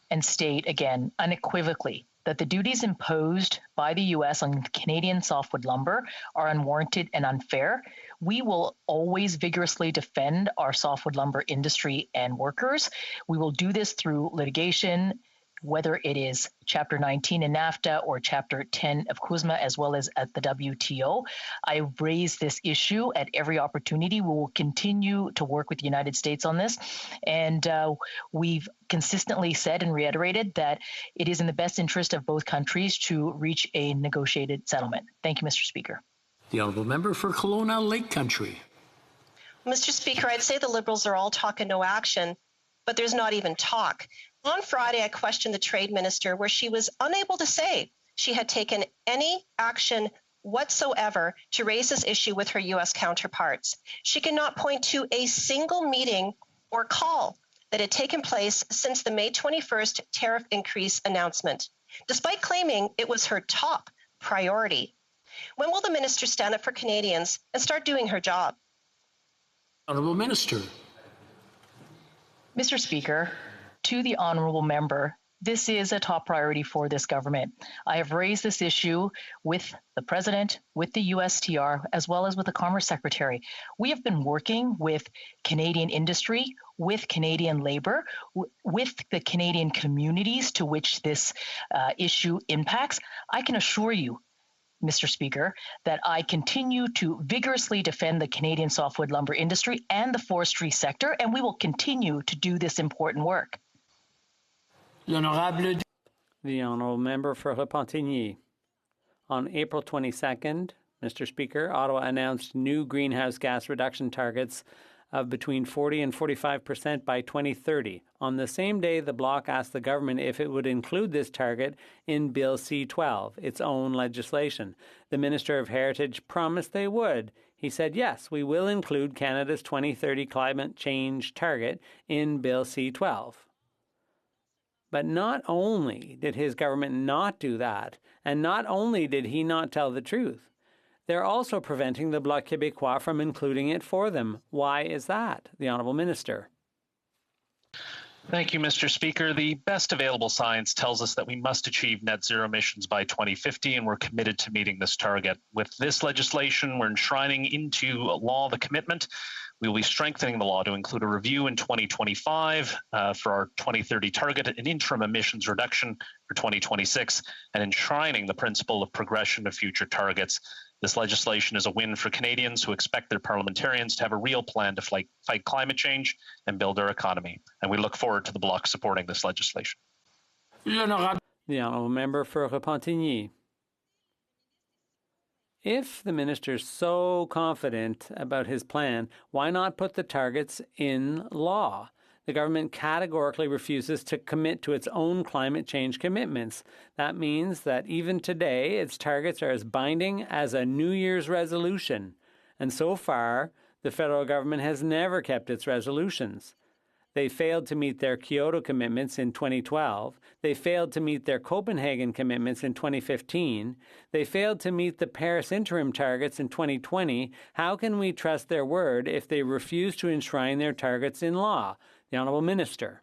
and state again unequivocally that the duties imposed by the U.S. on Canadian softwood lumber are unwarranted and unfair. We will always vigorously defend our softwood lumber industry and workers. We will do this through litigation, whether it is Chapter 19 in NAFTA or Chapter 10 of CUSMA, as well as at the WTO. I raised this issue at every opportunity. We will continue to work with the United States on this. And we've consistently said and reiterated that it is in the best interest of both countries to reach a negotiated settlement. Thank you, Mr. Speaker. The Honourable Member for Kelowna Lake Country. Mr. Speaker, I'd say the Liberals are all talk and no action, but there's not even talk. On Friday, I questioned the Trade Minister where she was unable to say she had taken any action whatsoever to raise this issue with her U.S. counterparts. She cannot point to a single meeting or call that had taken place since the May 21st tariff increase announcement, despite claiming it was her top priority. When will the minister stand up for Canadians and start doing her job? Honourable Minister. Mr. Speaker, to the honourable member, This is a top priority for this government. I have raised this issue with the President, with the USTR, as well as with the Commerce Secretary. We have been working with Canadian industry, with Canadian labor, with the Canadian communities to which this issue impacts. I can assure you, Mr. Speaker, that I continue to vigorously defend the Canadian softwood lumber industry and the forestry sector, and we will continue to do this important work. The Honourable Member for Repentigny. On April 22nd, Mr. Speaker, Ottawa announced new greenhouse gas reduction targets of between 40 and 45% by 2030. On the same day, the Bloc asked the government if it would include this target in Bill C-12, its own legislation. The Minister of Heritage promised they would. He said, yes, we will include Canada's 2030 climate change target in Bill C-12. But not only did his government not do that, and not only did he not tell the truth, they're also preventing the Bloc Québécois from including it for them. Why is that? The Honourable Minister. Thank you, Mr. Speaker. The best available science tells us that we must achieve net zero emissions by 2050, and we're committed to meeting this target. With this legislation, we're enshrining into law the commitment. We will be strengthening the law to include a review in 2025 for our 2030 target, an interim emissions reduction for 2026, and enshrining the principle of progression to future targets. This legislation is a win for Canadians who expect their parliamentarians to have a real plan to fight climate change and build our economy. And we look forward to the Bloc supporting this legislation. The Honourable Member for Repentigny. If the minister's so confident about his plan, why not put the targets in law? The government categorically refuses to commit to its own climate change commitments. That means that even today, its targets are as binding as a New Year's resolution. And so far, the federal government has never kept its resolutions. They failed to meet their Kyoto commitments in 2012. They failed to meet their Copenhagen commitments in 2015. They failed to meet the Paris interim targets in 2020. How can we trust their word if they refuse to enshrine their targets in law? The Honourable Minister.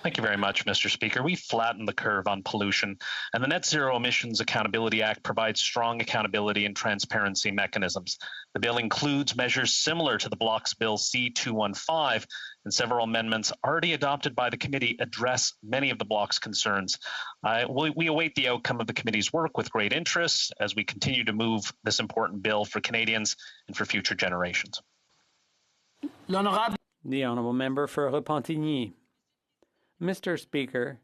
Thank you very much, Mr. Speaker. We flattened the curve on pollution, and the Net Zero Emissions Accountability Act provides strong accountability and transparency mechanisms. The bill includes measures similar to the Bloc's Bill C-215, and several amendments already adopted by the committee address many of the Bloc's concerns. We await the outcome of the committee's work with great interest as we continue to move this important bill for Canadians and for future generations. The Honourable Member for Repentigny. Mr. Speaker,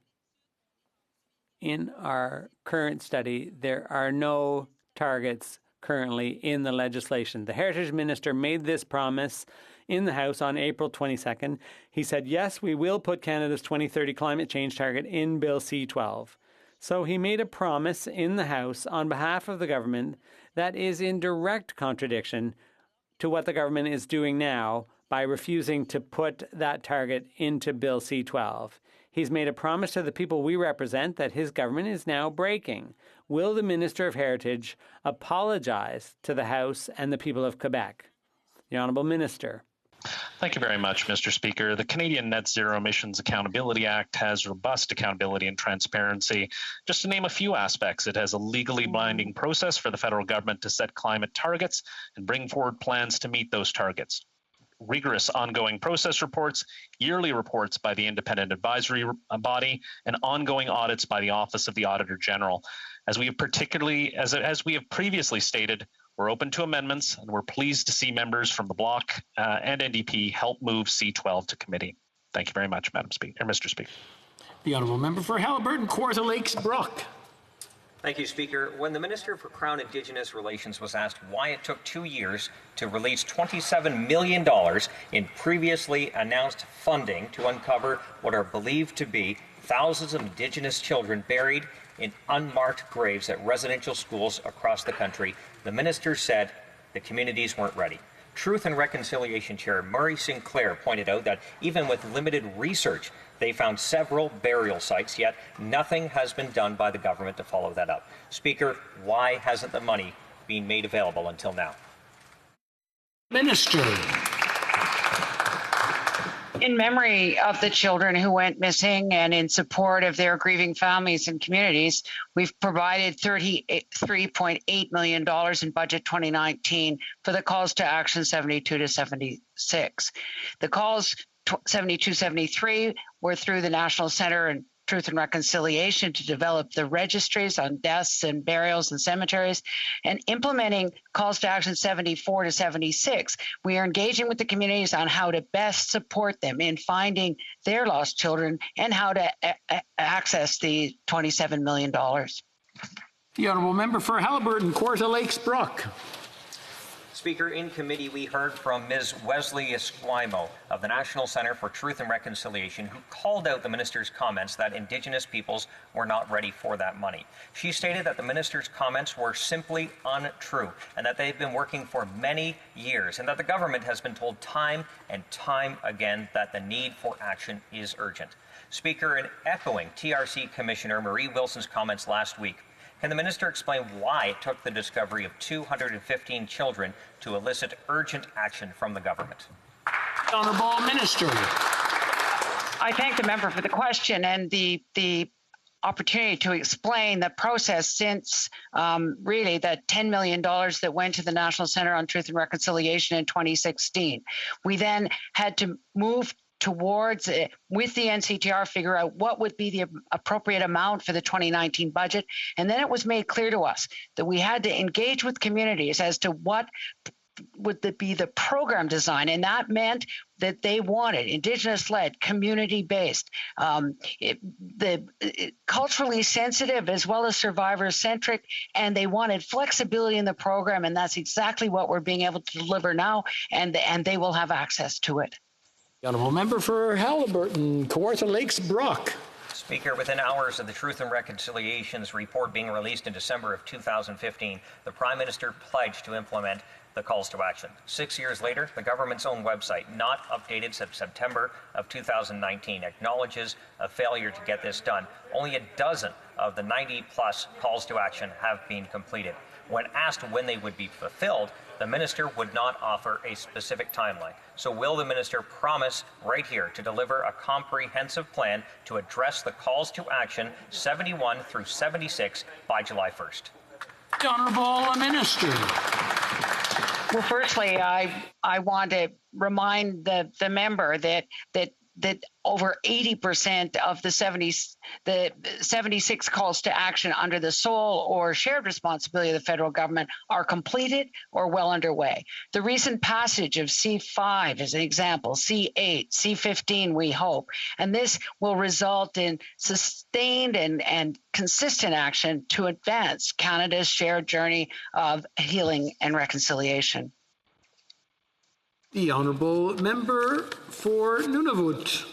in our current study, there are no targets currently in the legislation. The Heritage Minister made this promise in the House on April 22nd. He said, yes, we will put Canada's 2030 climate change target in Bill C-12. So he made a promise in the House on behalf of the government that is in direct contradiction to what the government is doing now by refusing to put that target into Bill C-12. He's made a promise to the people we represent that his government is now breaking. Will the Minister of Heritage apologize to the House and the people of Quebec? The Honourable Minister. Thank you very much, Mr. Speaker. The Canadian Net Zero Emissions Accountability Act has robust accountability and transparency. Just to name a few aspects, it has a legally binding process for the federal government to set climate targets and bring forward plans to meet those targets. Rigorous ongoing process reports, yearly reports by the independent advisory body, and ongoing audits by the Office of the Auditor General. As we have previously stated, we're open to amendments, and we're pleased to see members from the Bloc and NDP help move C-12 to committee. Thank you very much, Madam Speaker, Mr. Speaker. The Honourable Member for Haliburton, Kawartha Lakes Brook. Thank you, Speaker. When the Minister for Crown Indigenous Relations was asked why it took 2 years to release $27 million in previously announced funding to uncover what are believed to be thousands of Indigenous children buried in unmarked graves at residential schools across the country, the Minister said the communities weren't ready. Truth and Reconciliation Chair Murray Sinclair pointed out that even with limited research, they found several burial sites, yet nothing has been done by the government to follow that up. Speaker, why hasn't the money been made available until now? Minister. In memory of the children who went missing and in support of their grieving families and communities, we've provided $33.8 million in budget 2019 for the calls to action 72 to 76. The calls 72, 73 were through the National Center and Truth and Reconciliation to develop the registries on deaths and burials and cemeteries, and implementing calls to action 74 to 76. We are engaging with the communities on how to best support them in finding their lost children and how to access the $27 million. The honourable member for Haliburton, Kawartha Lakes Brook. Speaker, in committee, we heard from Ms. Wesley Esquimo of the National Center for Truth and Reconciliation, who called out the minister's comments that Indigenous peoples were not ready for that money. She stated that the minister's comments were simply untrue and that they've been working for many years and that the government has been told time and time again that the need for action is urgent. Speaker, in echoing TRC Commissioner Marie Wilson's comments last week, can the minister explain why it took the discovery of 215 children to elicit urgent action from the government? Honourable Minister. I thank the member for the question and the opportunity to explain the process since really that $10 million that went to the National Center on Truth and Reconciliation in 2016. We then had to move towards it with the NCTR, figure out what would be the appropriate amount for the 2019 budget. And then it was made clear to us that we had to engage with communities as to what would be the program design. And that meant that they wanted Indigenous-led, community-based, culturally sensitive as well as survivor-centric, and they wanted flexibility in the program. And that's exactly what we're being able to deliver now, and they will have access to it. The honourable member for Haliburton, Kawartha Lakes Brook. Speaker, within hours of the Truth and Reconciliation's report being released in December of 2015, the Prime Minister pledged to implement the calls to action. 6 years later, the government's own website, not updated since September of 2019, acknowledges a failure to get this done. Only a dozen of the 90-plus calls to action have been completed. When asked when they would be fulfilled, the minister would not offer a specific timeline. So will the minister promise right here to deliver a comprehensive plan to address the calls to action 71 through 76 by July 1st? The Honourable Minister. Well, firstly, I want to remind the member that over 80% of the 76 calls to action under the sole or shared responsibility of the federal government are completed or well underway. The recent passage of C5 is an example, C8, C15, we hope, and this will result in sustained and consistent action to advance Canada's shared journey of healing and reconciliation. The honourable member for Nunavut.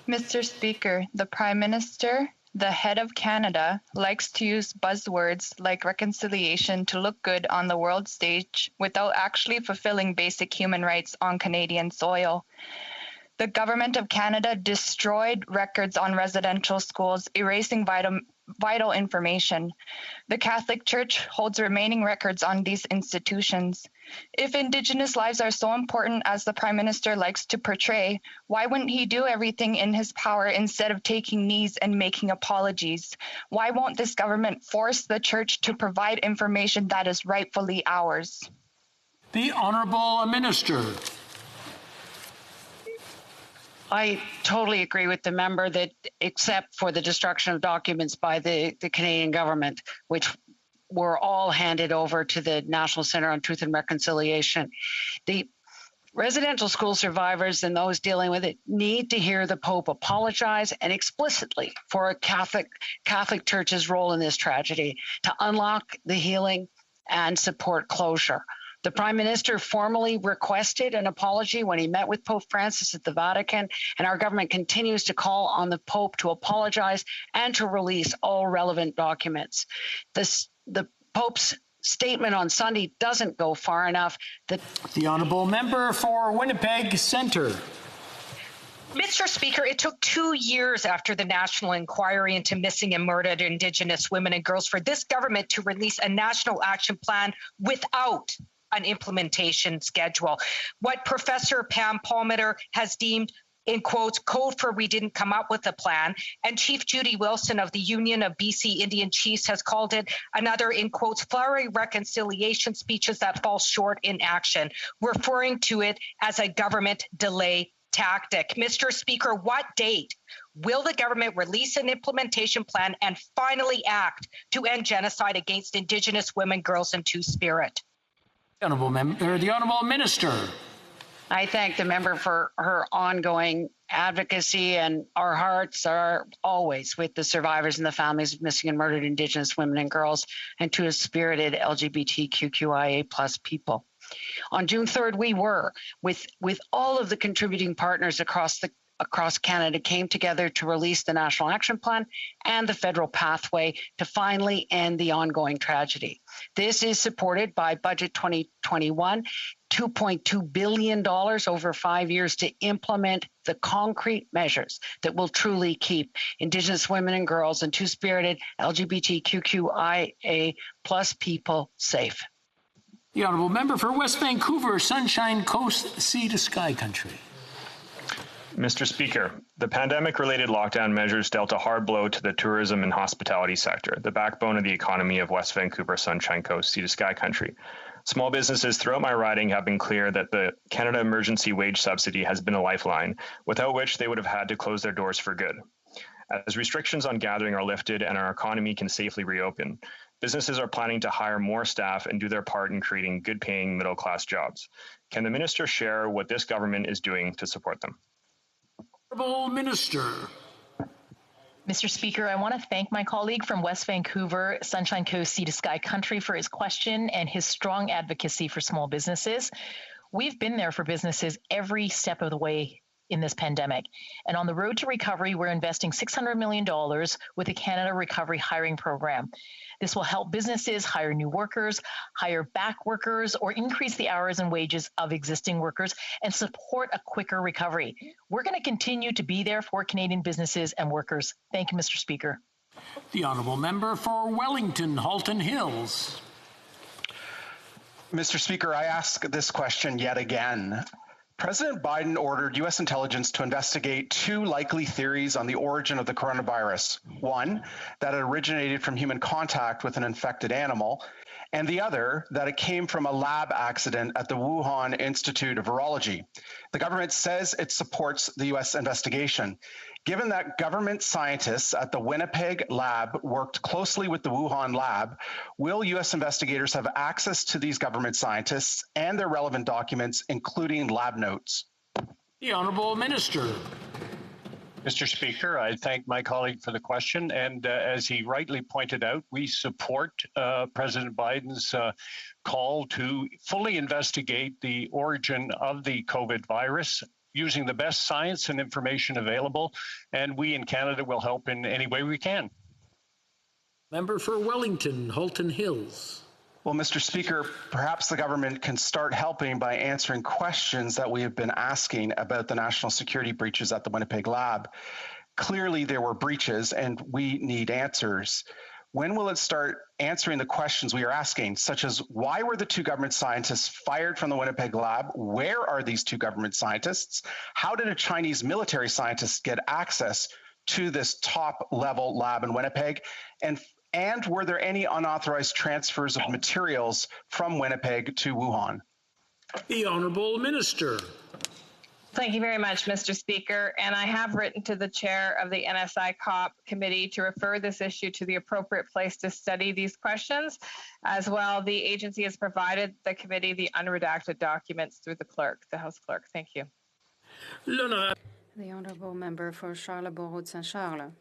Mr. Speaker, the Prime Minister, the head of Canada, likes to use buzzwords like reconciliation to look good on the world stage without actually fulfilling basic human rights on Canadian soil. The Government of Canada destroyed records on residential schools, erasing vital information. The Catholic Church holds remaining records on these institutions. If Indigenous lives are so important as the Prime Minister likes to portray, why wouldn't he do everything in his power instead of taking knees and making apologies? Why won't this government force the Church to provide information that is rightfully ours? The Honourable Minister. I totally agree with the member that except for the destruction of documents by the Canadian government, which were all handed over to the National Center on Truth and Reconciliation, the residential school survivors and those dealing with it need to hear the Pope apologize and explicitly for a Catholic Church's role in this tragedy to unlock the healing and support closure. The Prime Minister formally requested an apology when he met with Pope Francis at the Vatican, and our government continues to call on the Pope to apologize and to release all relevant documents. The Pope's statement on Sunday doesn't go far enough. The honourable member for Winnipeg Centre. Mr. Speaker, it took 2 years after the national inquiry into missing and murdered Indigenous women and girls for this government to release a national action plan without an implementation schedule. What Professor Pam Palmater has deemed, in quotes, code for we didn't come up with a plan. And Chief Judy Wilson of the Union of BC Indian Chiefs has called it another, in quotes, flowery reconciliation speeches that fall short in action, referring to it as a government delay tactic. Mr. Speaker, what date will the government release an implementation plan and finally act to end genocide against Indigenous women, girls, and Two-Spirit? The Honourable Minister. I thank the member for her ongoing advocacy, and our hearts are always with the survivors and the families of missing and murdered Indigenous women and girls and Two-Spirited LGBTQIA+ people. On June 3rd, we were, with all of the contributing partners across Canada, came together to release the National Action Plan and the federal pathway to finally end the ongoing tragedy. This is supported by Budget 2021, $2.2 billion over 5 years to implement the concrete measures that will truly keep Indigenous women and girls and Two-Spirited LGBTQIA+ people safe. The Honourable Member for West Vancouver, Sunshine Coast, Sea to Sky Country. Mr. Speaker, the pandemic-related lockdown measures dealt a hard blow to the tourism and hospitality sector, the backbone of the economy of West Vancouver, Sunshine Coast, Sea to Sky Country. Small businesses throughout my riding have been clear that the Canada Emergency Wage Subsidy has been a lifeline, without which they would have had to close their doors for good. As restrictions on gathering are lifted and our economy can safely reopen, businesses are planning to hire more staff and do their part in creating good-paying middle-class jobs. Can the minister share what this government is doing to support them? Honourable Minister. Mr. Speaker, I want to thank my colleague from West Vancouver, Sunshine Coast, Sea to Sky Country for his question and his strong advocacy for small businesses. We've been there for businesses every step of the way in this pandemic. And on the road to recovery, we're investing $600 million with the Canada Recovery Hiring Program. This will help businesses hire new workers, hire back workers, or increase the hours and wages of existing workers and support a quicker recovery. We're going to continue to be there for Canadian businesses and workers. Thank you, Mr. Speaker. The Honourable Member for Wellington, Halton Hills. Mr. Speaker, I ask this question yet again. President Biden ordered U.S. intelligence to investigate two likely theories on the origin of the coronavirus. One, that it originated from human contact with an infected animal, and the other, that it came from a lab accident at the Wuhan Institute of Virology. The government says it supports the U.S. investigation. Given that government scientists at the Winnipeg lab worked closely with the Wuhan lab, will U.S. investigators have access to these government scientists and their relevant documents, including lab notes? The Honourable Minister. Mr. Speaker, I thank my colleague for the question. And as he rightly pointed out, we support President Biden's call to fully investigate the origin of the COVID virus using the best science and information available. And we in Canada will help in any way we can. Member for Wellington, Halton Hills. Well, Mr. Speaker, perhaps the government can start helping by answering questions that we have been asking about the national security breaches at the Winnipeg lab. Clearly, there were breaches, and we need answers. When will it start answering the questions we are asking, such as why were the two government scientists fired from the Winnipeg lab? Where are these two government scientists? How did a Chinese military scientist get access to this top-level lab in Winnipeg? And were there any unauthorized transfers of materials from Winnipeg to Wuhan? The Honourable Minister. Thank you very much, Mr. Speaker. And I have written to the chair of the NSI COP committee to refer this issue to the appropriate place to study these questions. As well, the agency has provided the committee the unredacted documents through the clerk, the House clerk. Thank you. The Honourable Member for Charlebourg-Saint-Charles.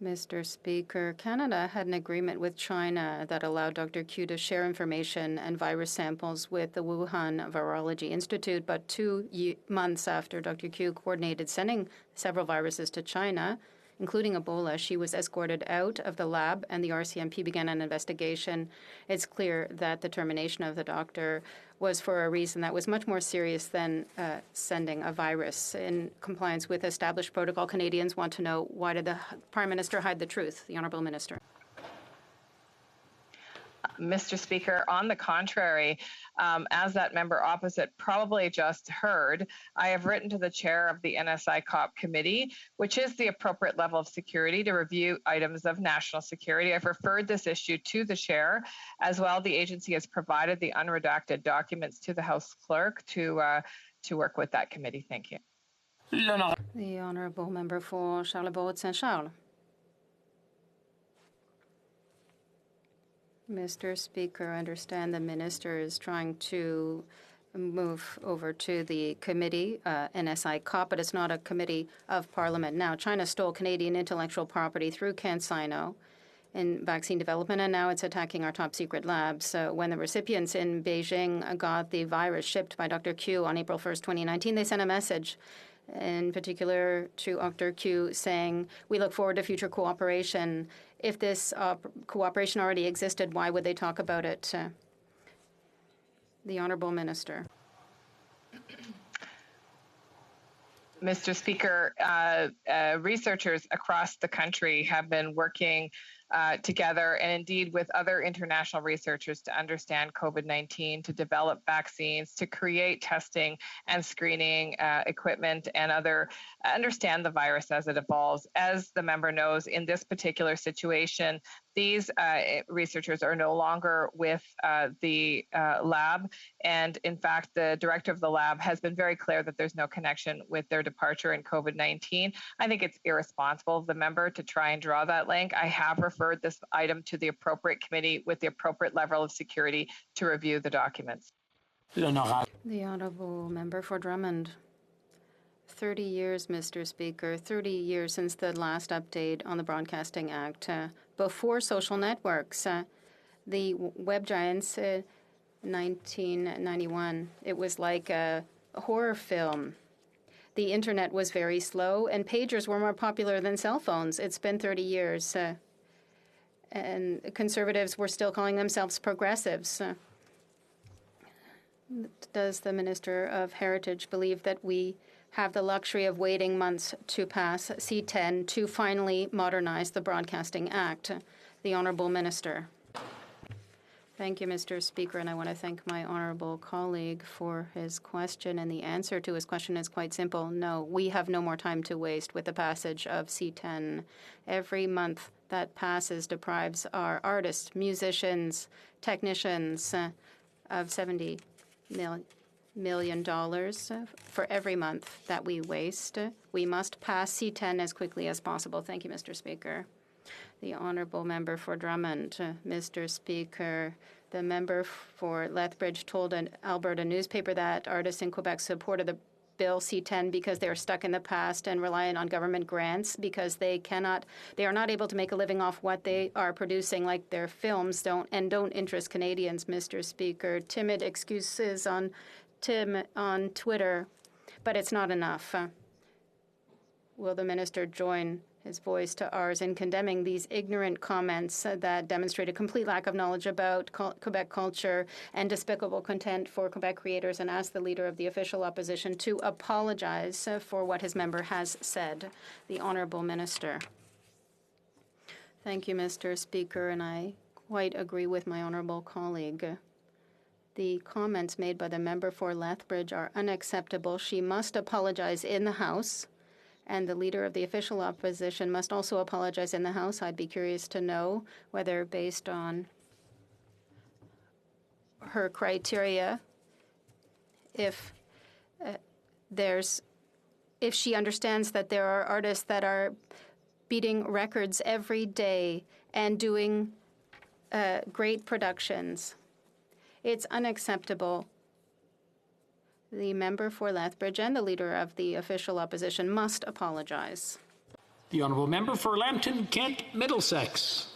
Mr. Speaker, Canada had an agreement with China that allowed Dr. Q to share information and virus samples with the Wuhan Virology Institute, but 2 months after Dr. Q coordinated sending several viruses to China, including Ebola, she was escorted out of the lab and the RCMP began an investigation. It's clear that the termination of the doctor was for a reason that was much more serious than sending a virus. In compliance with established protocol, Canadians want to know, why did the Prime Minister hide the truth? The Honourable Minister. Mr. Speaker, on the contrary, as that member opposite probably just heard, I have written to the chair of the NSI COP committee, which is the appropriate level of security to review items of national security. I've referred this issue to the chair. As well, the agency has provided the unredacted documents to the House clerk to work with that committee. Thank you. The honourable member for Charlebourg-Saint-Charles. Mr. Speaker, I understand the minister is trying to move over to the committee, NSI COP, but it's not a committee of parliament. Now, China stole Canadian intellectual property through CanSino in vaccine development, and now it's attacking our top secret labs. When the recipients in Beijing got the virus shipped by Dr. Q on April 1st, 2019, they sent a message in particular to Dr. Q saying, we look forward to future cooperation. If this cooperation already existed, why would they talk about it? The Honourable Minister. Mr. Speaker, researchers across the country have been working together and indeed with other international researchers to understand COVID-19, to develop vaccines, to create testing and screening equipment and understand the virus as it evolves. As the member knows, in this particular situation, these researchers are no longer with the lab. And in fact, the director of the lab has been very clear that there's no connection with their departure in COVID-19. I think it's irresponsible of the member to try and draw that link. I have referred this item to the appropriate committee with the appropriate level of security to review the documents. The honourable member for Drummond. 30 years, Mr. Speaker, 30 years since the last update on the Broadcasting Act. Before social networks, the web giants, 1991, it was like a horror film. The internet was very slow, and pagers were more popular than cell phones. It's been 30 years, and conservatives were still calling themselves progressives. Does the Minister of Heritage believe that we have the luxury of waiting months to pass C-10 to finally modernize the Broadcasting Act? The Honourable Minister. Thank you, Mr. Speaker, and I want to thank my honourable colleague for his question. And the answer to his question is quite simple. No, we have no more time to waste with the passage of C-10. Every month that passes deprives our artists, musicians, technicians of $70 million for every month that we waste. We must pass C-10 as quickly as possible. Thank you, Mr. Speaker. The honourable member for Drummond. Mr. Speaker, the member for Lethbridge told an Alberta newspaper that artists in Quebec supported the Bill C-10 because they are stuck in the past and reliant on government grants because they are not able to make a living off what they are producing, like their films don't interest Canadians, Mr. Speaker. Timid excuses on Twitter, but it's not enough. Will the minister join his voice to ours in condemning these ignorant comments that demonstrate a complete lack of knowledge about Quebec culture and despicable contempt for Quebec creators, and ask the Leader of the Official Opposition to apologize for what his member has said? The Honourable Minister. Thank you, Mr. Speaker, and I quite agree with my honourable colleague. The comments made by the member for Lethbridge are unacceptable. She must apologize in the House, and the Leader of the Official Opposition must also apologize in the House. I'd be curious to know whether, based on her criteria, if she understands that there are artists that are beating records every day and doing great productions. It's unacceptable. The member for Lethbridge and the Leader of the Official Opposition must apologize. The honourable member for Lambton, Kent, Middlesex.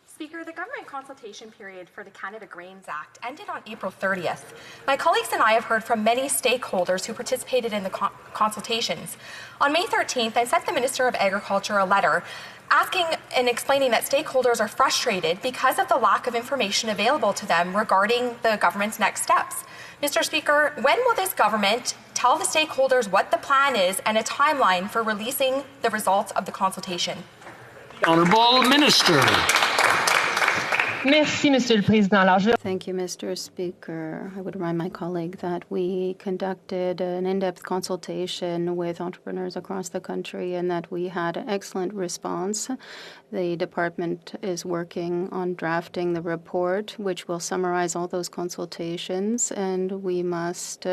Speaker, the government consultation period for the Canada Grains Act ended on April 30th. My colleagues and I have heard from many stakeholders who participated in the consultations. On May 13th, I sent the Minister of Agriculture a letter asking and explaining that stakeholders are frustrated because of the lack of information available to them regarding the government's next steps. Mr. Speaker, when will this government tell the stakeholders what the plan is and a timeline for releasing the results of the consultation? Honourable Minister. Merci, Monsieur le Président. Thank you, Mr. Speaker. I would remind my colleague that we conducted an in-depth consultation with entrepreneurs across the country and that we had an excellent response. The department is working on drafting the report, which will summarize all those consultations, and we must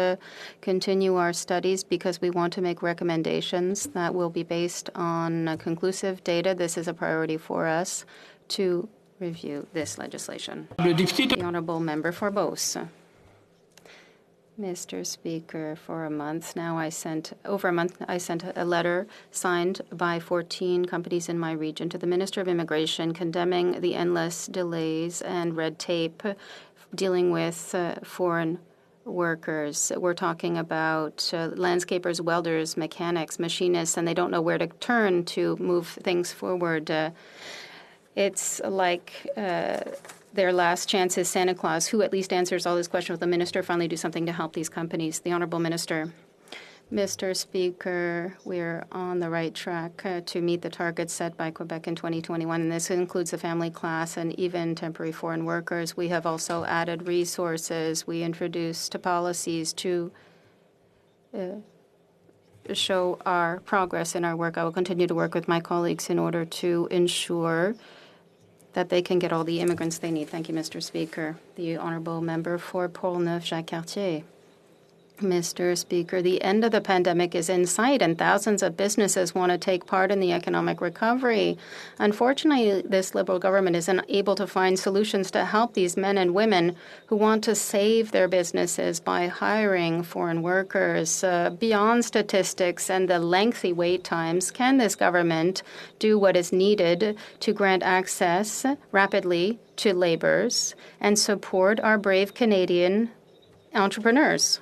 continue our studies because we want to make recommendations that will be based on conclusive data. This is a priority for us to review this legislation. The Honourable Member for Beauce. Mr. Speaker, for a month now, I sent a letter signed by 14 companies in my region to the Minister of Immigration condemning the endless delays and red tape dealing with foreign workers. We're talking about landscapers, welders, mechanics, machinists, and they don't know where to turn to move things forward. It's like their last chance is Santa Claus. Who at least answers all these questions? Will the minister finally do something to help these companies? The Honourable Minister. Mr. Speaker, we're on the right track to meet the targets set by Quebec in 2021, and this includes the family class and even temporary foreign workers. We have also added resources. We introduced policies to show our progress in our work. I will continue to work with my colleagues in order to ensure that they can get all the immigrants they need. Thank you, Mr. Speaker. The Honourable Member for Portneuf-Jacques-Cartier. Mr. Speaker, the end of the pandemic is in sight and thousands of businesses want to take part in the economic recovery. Unfortunately, this Liberal government isn't able to find solutions to help these men and women who want to save their businesses by hiring foreign workers. Beyond statistics and the lengthy wait times, can this government do what is needed to grant access rapidly to laborers and support our brave Canadian entrepreneurs?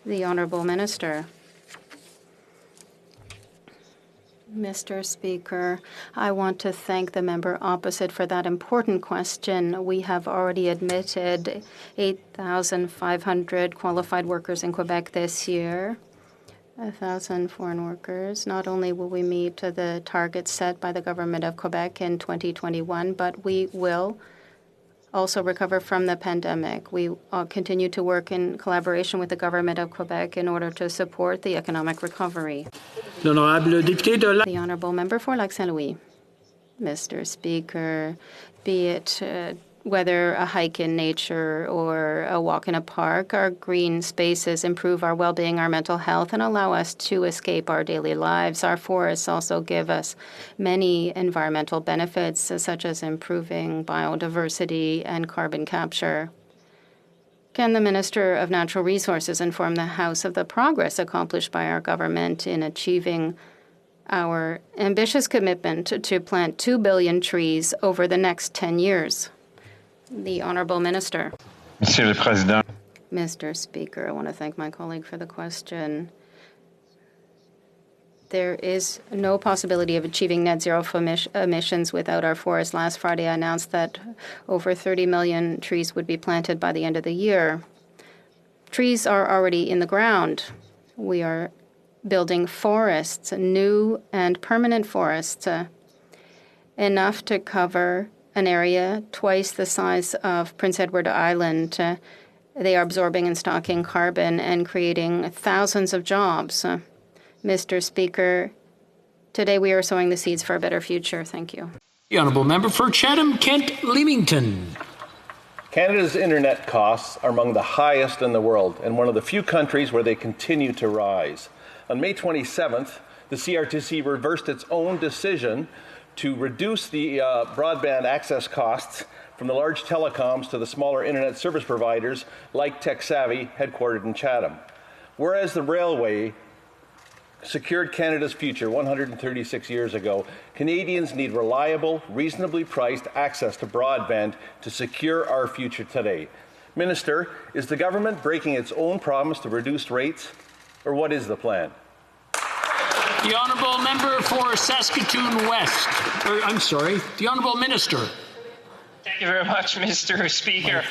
The Honourable Minister. Mr. Speaker, I want to thank the member opposite for that important question. We have already admitted 8,500 qualified workers in Quebec this year, 1,000 foreign workers. Not only will we meet the targets set by the government of Quebec in 2021, but we will also recover from the pandemic. We continue to work in collaboration with the government of Quebec in order to support the economic recovery. The Honourable Member for Lac-Saint-Louis. Mr. Speaker, be it whether a hike in nature or a walk in a park, our green spaces improve our well-being, our mental health, and allow us to escape our daily lives. Our forests also give us many environmental benefits, such as improving biodiversity and carbon capture. Can the Minister of Natural Resources inform the House of the progress accomplished by our government in achieving our ambitious commitment to plant 2 billion trees over the next 10 years? The Honourable Minister. Monsieur le Président. Mr. Speaker, I want to thank my colleague for the question. There is no possibility of achieving net zero emissions without our forests. Last Friday, I announced that over 30 million trees would be planted by the end of the year. Trees are already in the ground. We are building forests, new and permanent forests, enough to cover an area twice the size of Prince Edward Island. They are absorbing and stocking carbon and creating thousands of jobs. Mr. Speaker, today we are sowing the seeds for a better future. Thank you. The Honourable Member for Chatham-Kent-Leamington. Canada's internet costs are among the highest in the world and one of the few countries where they continue to rise. On May 27th, the CRTC reversed its own decision to reduce the broadband access costs from the large telecoms to the smaller internet service providers like TechSavvy, headquartered in Chatham. Whereas the railway secured Canada's future 136 years ago, Canadians need reliable, reasonably priced access to broadband to secure our future today. Minister, is the government breaking its own promise to reduce rates, or what is the plan? The Honourable Member for Saskatoon West. The Honourable Minister. Thank you very much, Mr. Speaker.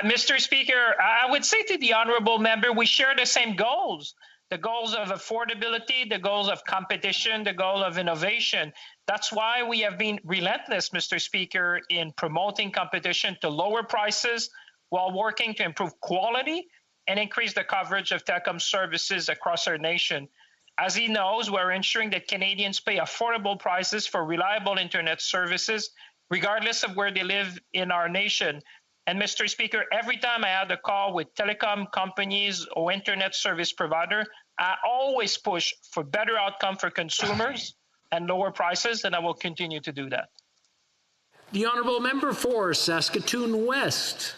Mr. Speaker, I would say to the Honourable Member, we share the same goals. the goals of affordability, the goals of competition, the goal of innovation. That's why we have been relentless, Mr. Speaker, in promoting competition to lower prices while working to improve quality and increase the coverage of telecom services across our nation. As he knows, we're ensuring that Canadians pay affordable prices for reliable internet services, regardless of where they live in our nation. And Mr. Speaker, every time I had a call with telecom companies or internet service provider, I always push for better outcome for consumers and lower prices, and I will continue to do that. The Honourable Member for Saskatoon West.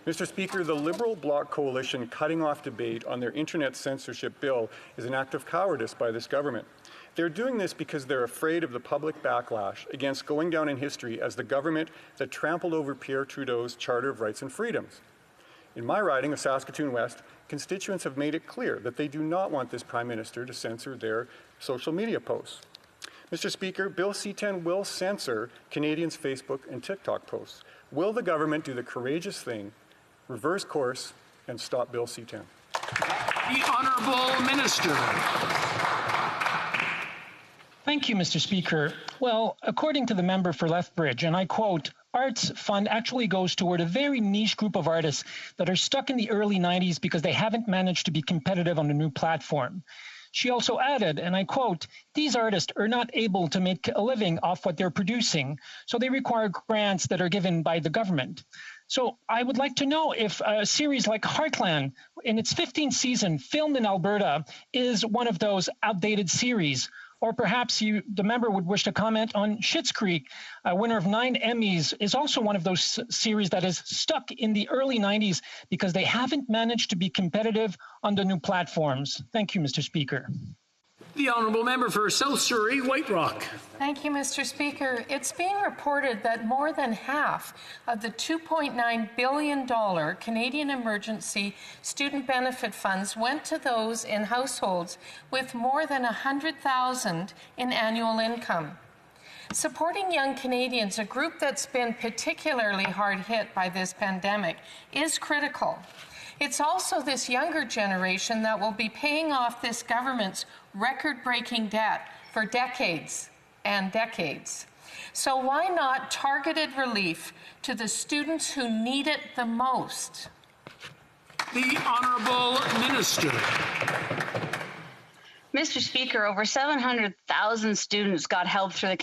Mr. Speaker, the Liberal Bloc Coalition cutting off debate on their internet censorship bill is an act of cowardice by this government. They're doing this because they're afraid of the public backlash against going down in history as the government that trampled over Pierre Trudeau's Charter of Rights and Freedoms. In my riding of Saskatoon West, constituents have made it clear that they do not want this Prime Minister to censor their social media posts. Mr. Speaker, Bill C-10 will censor Canadians' Facebook and TikTok posts. Will the government do the courageous thing, reverse course, and stop Bill C-10? The Honourable Minister. Thank you, Mr. Speaker. Well, according to the member for Lethbridge, and I quote, arts fund actually goes toward a very niche group of artists that are stuck in the early 90s because they haven't managed to be competitive on the new platform. She also added, and I quote, these artists are not able to make a living off what they're producing, so they require grants that are given by the government. So I would like to know if a series like Heartland, in its 15th season, filmed in Alberta, is one of those outdated series. Or perhaps the member would wish to comment on Schitt's Creek, a winner of 9 Emmys, is also one of those series that is stuck in the early 90s because they haven't managed to be competitive on the new platforms. Thank you, Mr. Speaker. The Honourable Member for South Surrey, White Rock. Thank you, Mr. Speaker. It's being reported that more than half of the $2.9 billion Canadian Emergency Student Benefit Funds went to those in households with more than $100,000 in annual income. Supporting young Canadians, a group that's been particularly hard hit by this pandemic, is critical. It's also this younger generation that will be paying off this government's record-breaking debt for decades and decades. So why not targeted relief to the students who need it the most? The Honourable Minister. Mr. Speaker, over 700,000 students got help through the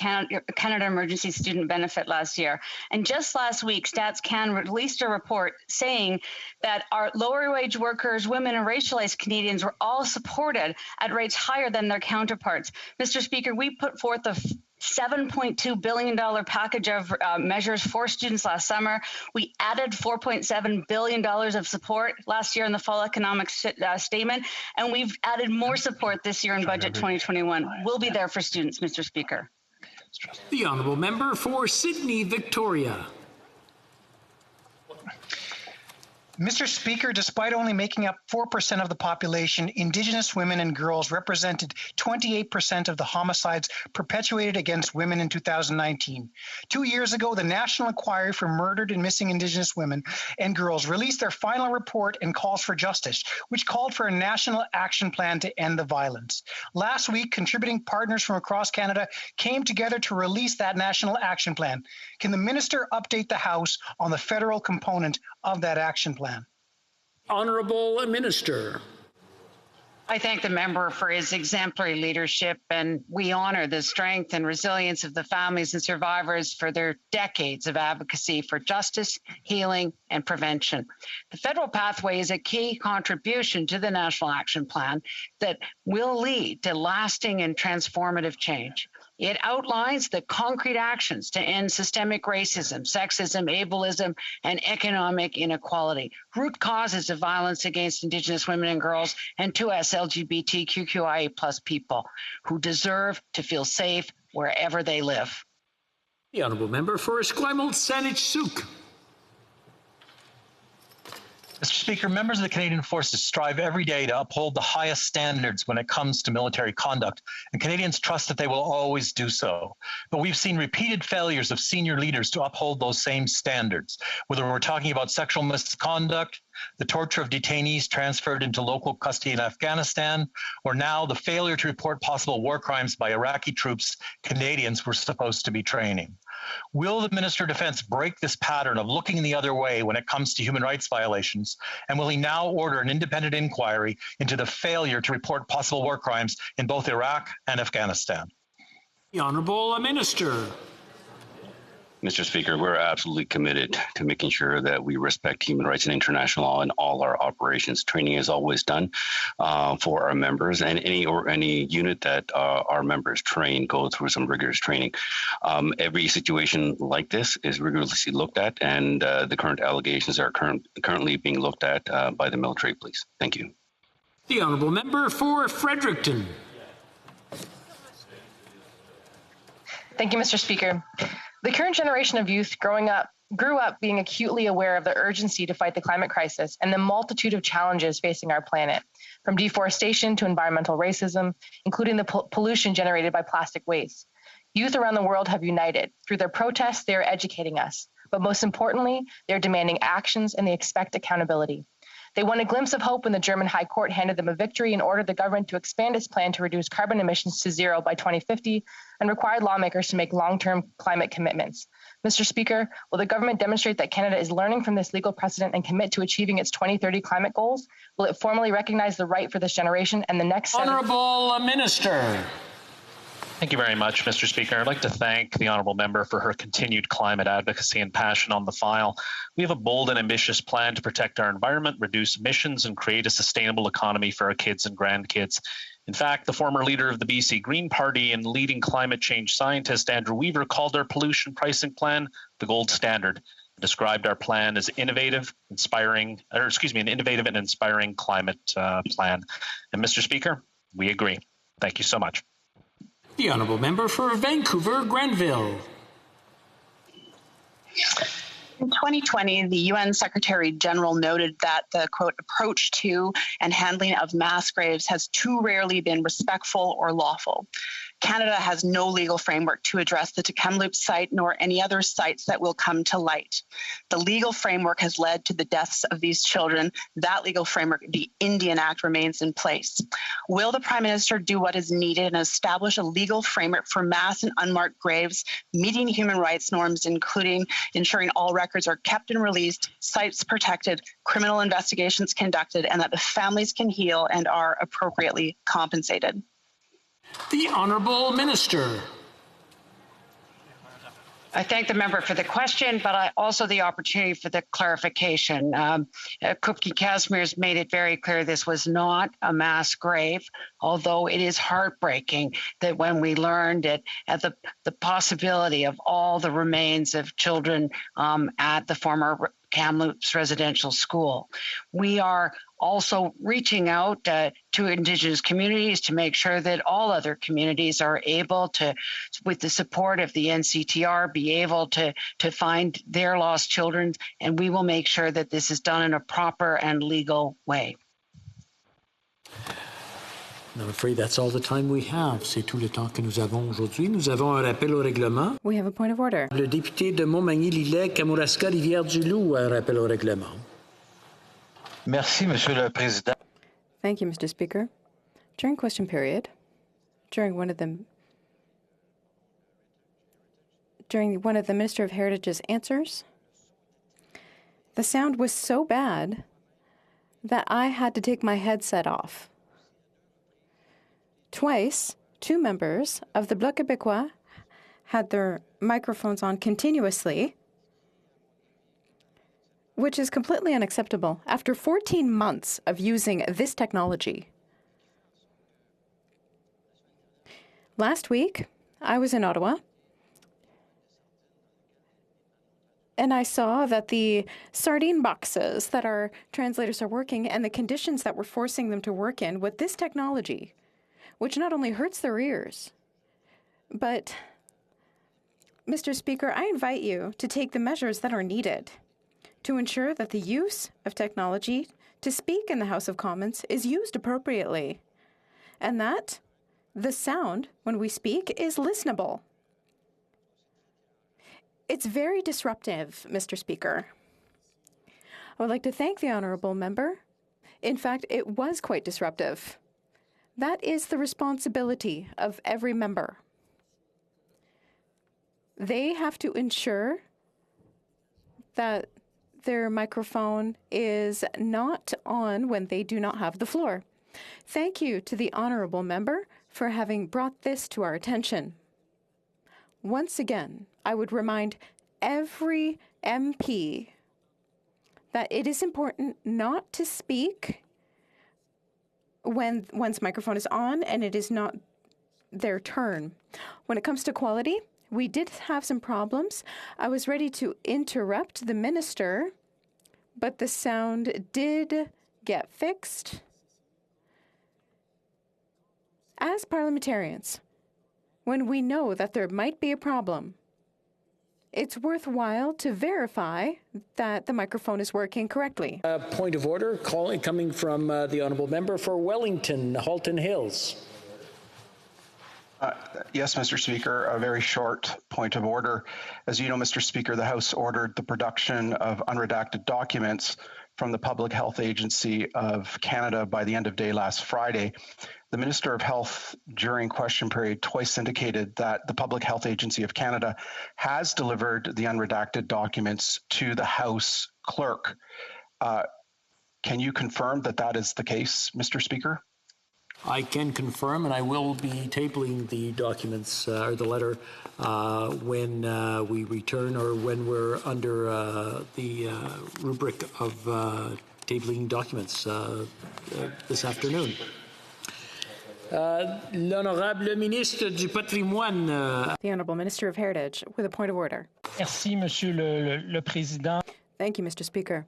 Canada Emergency Student Benefit last year. And just last week, Stats Can released a report saying that our lower wage workers, women, and racialized Canadians were all supported at rates higher than their counterparts. Mr. Speaker, we put forth a $7.2 billion package of measures for students last summer. We added $4.7 billion of support last year in the fall economic statement, and we've added more support this year in Budget 2021. We'll be there for students, Mr. Speaker. The Honourable Member for Sydney, Victoria. Mr. Speaker, despite only making up 4% of the population, Indigenous women and girls represented 28% of the homicides perpetuated against women in 2019. 2 years ago, the National Inquiry for Murdered and Missing Indigenous Women and Girls released their final report and calls for justice, which called for a national action plan to end the violence. Last week, contributing partners from across Canada came together to release that national action plan. Can the minister update the House on the federal component of that action plan? Honourable Minister. I thank the member for his exemplary leadership, and we honour the strength and resilience of the families and survivors for their decades of advocacy for justice, healing, and prevention. The federal pathway is a key contribution to the National Action Plan that will lead to lasting and transformative change. It outlines the concrete actions to end systemic racism, sexism, ableism, and economic inequality, root causes of violence against Indigenous women and girls, and to us LGBTQIA+ people who deserve to feel safe wherever they live. The Honourable Member for Esquimalt, Saanich Sooke. Mr. Speaker, members of the Canadian Forces strive every day to uphold the highest standards when it comes to military conduct, and Canadians trust that they will always do so. But we've seen repeated failures of senior leaders to uphold those same standards, whether we're talking about sexual misconduct, the torture of detainees transferred into local custody in Afghanistan, or now the failure to report possible war crimes by Iraqi troops Canadians were supposed to be training. Will the Minister of Defense break this pattern of looking the other way when it comes to human rights violations? And will he now order an independent inquiry into the failure to report possible war crimes in both Iraq and Afghanistan? The Honourable Minister. Mr. Speaker, we're absolutely committed to making sure that we respect human rights and international law in all our operations. Training is always done for our members, and any unit that our members train go through some rigorous training. Every situation like this is rigorously looked at, and the current allegations are currently being looked at by the military police. Thank you. The Honourable Member for Fredericton. Thank you, Mr. Speaker. The current generation of youth grew up being acutely aware of the urgency to fight the climate crisis and the multitude of challenges facing our planet, from deforestation to environmental racism, including the pollution generated by plastic waste. Youth around the world have united. Through their protests, they are educating us. But most importantly, they're demanding actions and they expect accountability. They won a glimpse of hope when the German High Court handed them a victory and ordered the government to expand its plan to reduce carbon emissions to zero by 2050 and required lawmakers to make long-term climate commitments. Mr. Speaker, will the government demonstrate that Canada is learning from this legal precedent and commit to achieving its 2030 climate goals? Will it formally recognize the right for this generation and the next... Honourable Minister. Thank you very much, Mr. Speaker. I'd like to thank the honourable member for her continued climate advocacy and passion on the file. We have a bold and ambitious plan to protect our environment, reduce emissions, and create a sustainable economy for our kids and grandkids. In fact, the former leader of the BC Green Party and leading climate change scientist Andrew Weaver called our pollution pricing plan the gold standard, and described our plan as an innovative and inspiring climate plan. And Mr. Speaker, we agree. Thank you so much. The Honourable Member for Vancouver Grenville. In 2020, the UN Secretary General noted that the, quote, approach to and handling of mass graves has too rarely been respectful or lawful. Canada has no legal framework to address the Kamloops site nor any other sites that will come to light. The legal framework has led to the deaths of these children. That legal framework, the Indian Act, remains in place. Will the Prime Minister do what is needed and establish a legal framework for mass and unmarked graves, meeting human rights norms, including ensuring all records are kept and released, sites protected, criminal investigations conducted, and that the families can heal and are appropriately compensated? The Honourable Minister. I thank the member for the question, but also the opportunity for the clarification. Kupki Kazmir's made it very clear this was not a mass grave, although it is heartbreaking that when we learned it at the possibility of all the remains of children at the former Kamloops residential school. We are also reaching out to Indigenous communities to make sure that all other communities are able to, with the support of the NCTR, be able to find their lost children, and we will make sure that this is done in a proper and legal way. I'm afraid that's all the time we have. C'est tout le temps que nous avons aujourd'hui. Nous avons un rappel au règlement. We have a point of order. Le député de Montmagny-Lillet, Kamouraska, Rivière-du-Loup a un rappel au règlement. Merci, Monsieur le Président. Thank you, Mr. Speaker. During question period, during one of the Minister of Heritage's answers, the sound was so bad that I had to take my headset off. Twice, two members of the Bloc Québécois had their microphones on continuously, which is completely unacceptable after 14 months of using this technology. Last week, I was in Ottawa, and I saw that the sardine boxes that our translators are working and the conditions that we're forcing them to work in with this technology, which not only hurts their ears, but, Mr. Speaker, I invite you to take the measures that are needed to ensure that the use of technology to speak in the House of Commons is used appropriately, and that the sound when we speak is listenable. It's very disruptive, Mr. Speaker. I would like to thank the honourable member. In fact, it was quite disruptive. That is the responsibility of every member. They have to ensure that their microphone is not on when they do not have the floor. Thank you to the honourable member for having brought this to our attention. Once again, I would remind every MP that it is important not to speak when one's microphone is on and it is not their turn. When it comes to quality, we did have some problems. I was ready to interrupt the minister, but the sound did get fixed. As parliamentarians, when we know that there might be a problem, it's worthwhile to verify that the microphone is working correctly. Point of order, coming from the honourable member for Wellington, Halton Hills. Yes, Mr. Speaker, a very short point of order. As you know, Mr. Speaker, the House ordered the production of unredacted documents from the Public Health Agency of Canada by the end of day last Friday. The Minister of Health during question period twice indicated that the Public Health Agency of Canada has delivered the unredacted documents to the House clerk. Can you confirm that that is the case, Mr. Speaker? I can confirm, and I will be tabling the documents or the letter when we return or when we're under the rubric of tabling documents this afternoon. L'honorable ministre du patrimoine. The Honourable Minister of Heritage with a point of order. Merci, Monsieur le Président. Thank you, Mr. Speaker.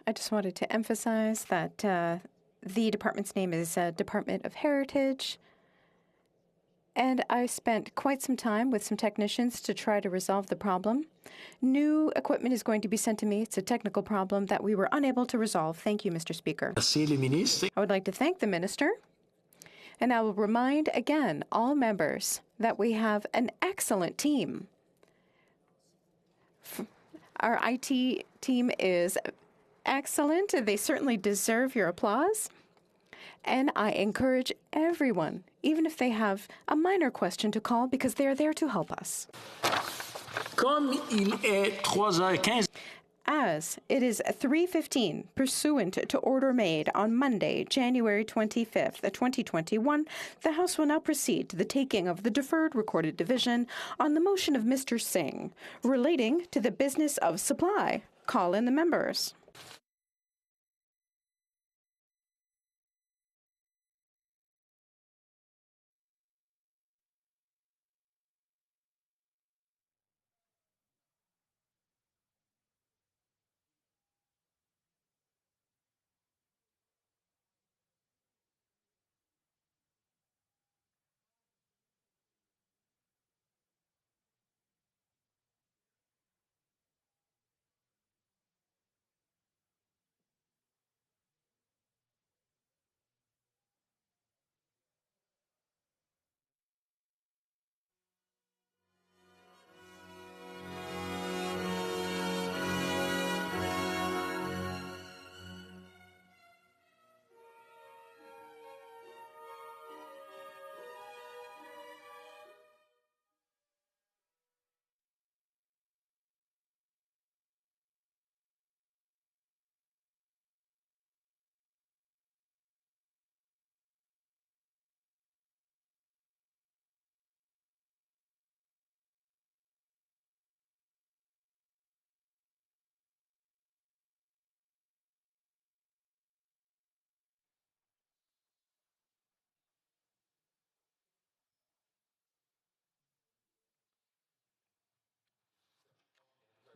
I just wanted to emphasize that the department's name is Department of Heritage, and I spent quite some time with some technicians to try to resolve the problem. New equipment is going to be sent to me. It's a technical problem that we were unable to resolve. Thank you, Mr. Speaker. Merci, le ministre. I would like to thank the minister, and I will remind again all members that we have an excellent team. Our IT team is excellent. They certainly deserve your applause. And I encourage everyone, even if they have a minor question, to call because they are there to help us. Comme il est 3h15. As it is 3:15, pursuant to order made on Monday, January 25th, 2021, the House will now proceed to the taking of the deferred recorded division on the motion of Mr. Singh relating to the business of supply. Call in the members.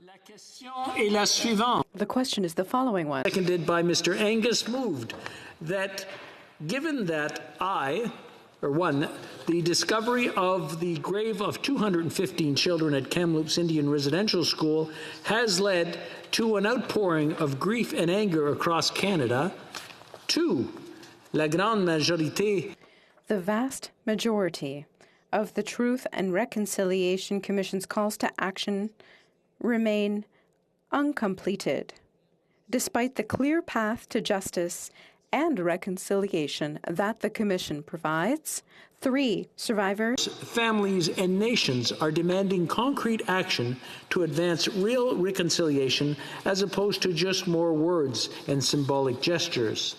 La question est la suivante. The question is the following one. Seconded by Mr. Angus, moved that given that I 1, the discovery of the grave of 215 children at Kamloops Indian Residential School has led to an outpouring of grief and anger across Canada. 2, la grande majorité. The vast majority of the Truth and Reconciliation Commission's calls to action remain uncompleted, despite the clear path to justice and reconciliation that the Commission provides. 3, survivors, families, and nations are demanding concrete action to advance real reconciliation as opposed to just more words and symbolic gestures.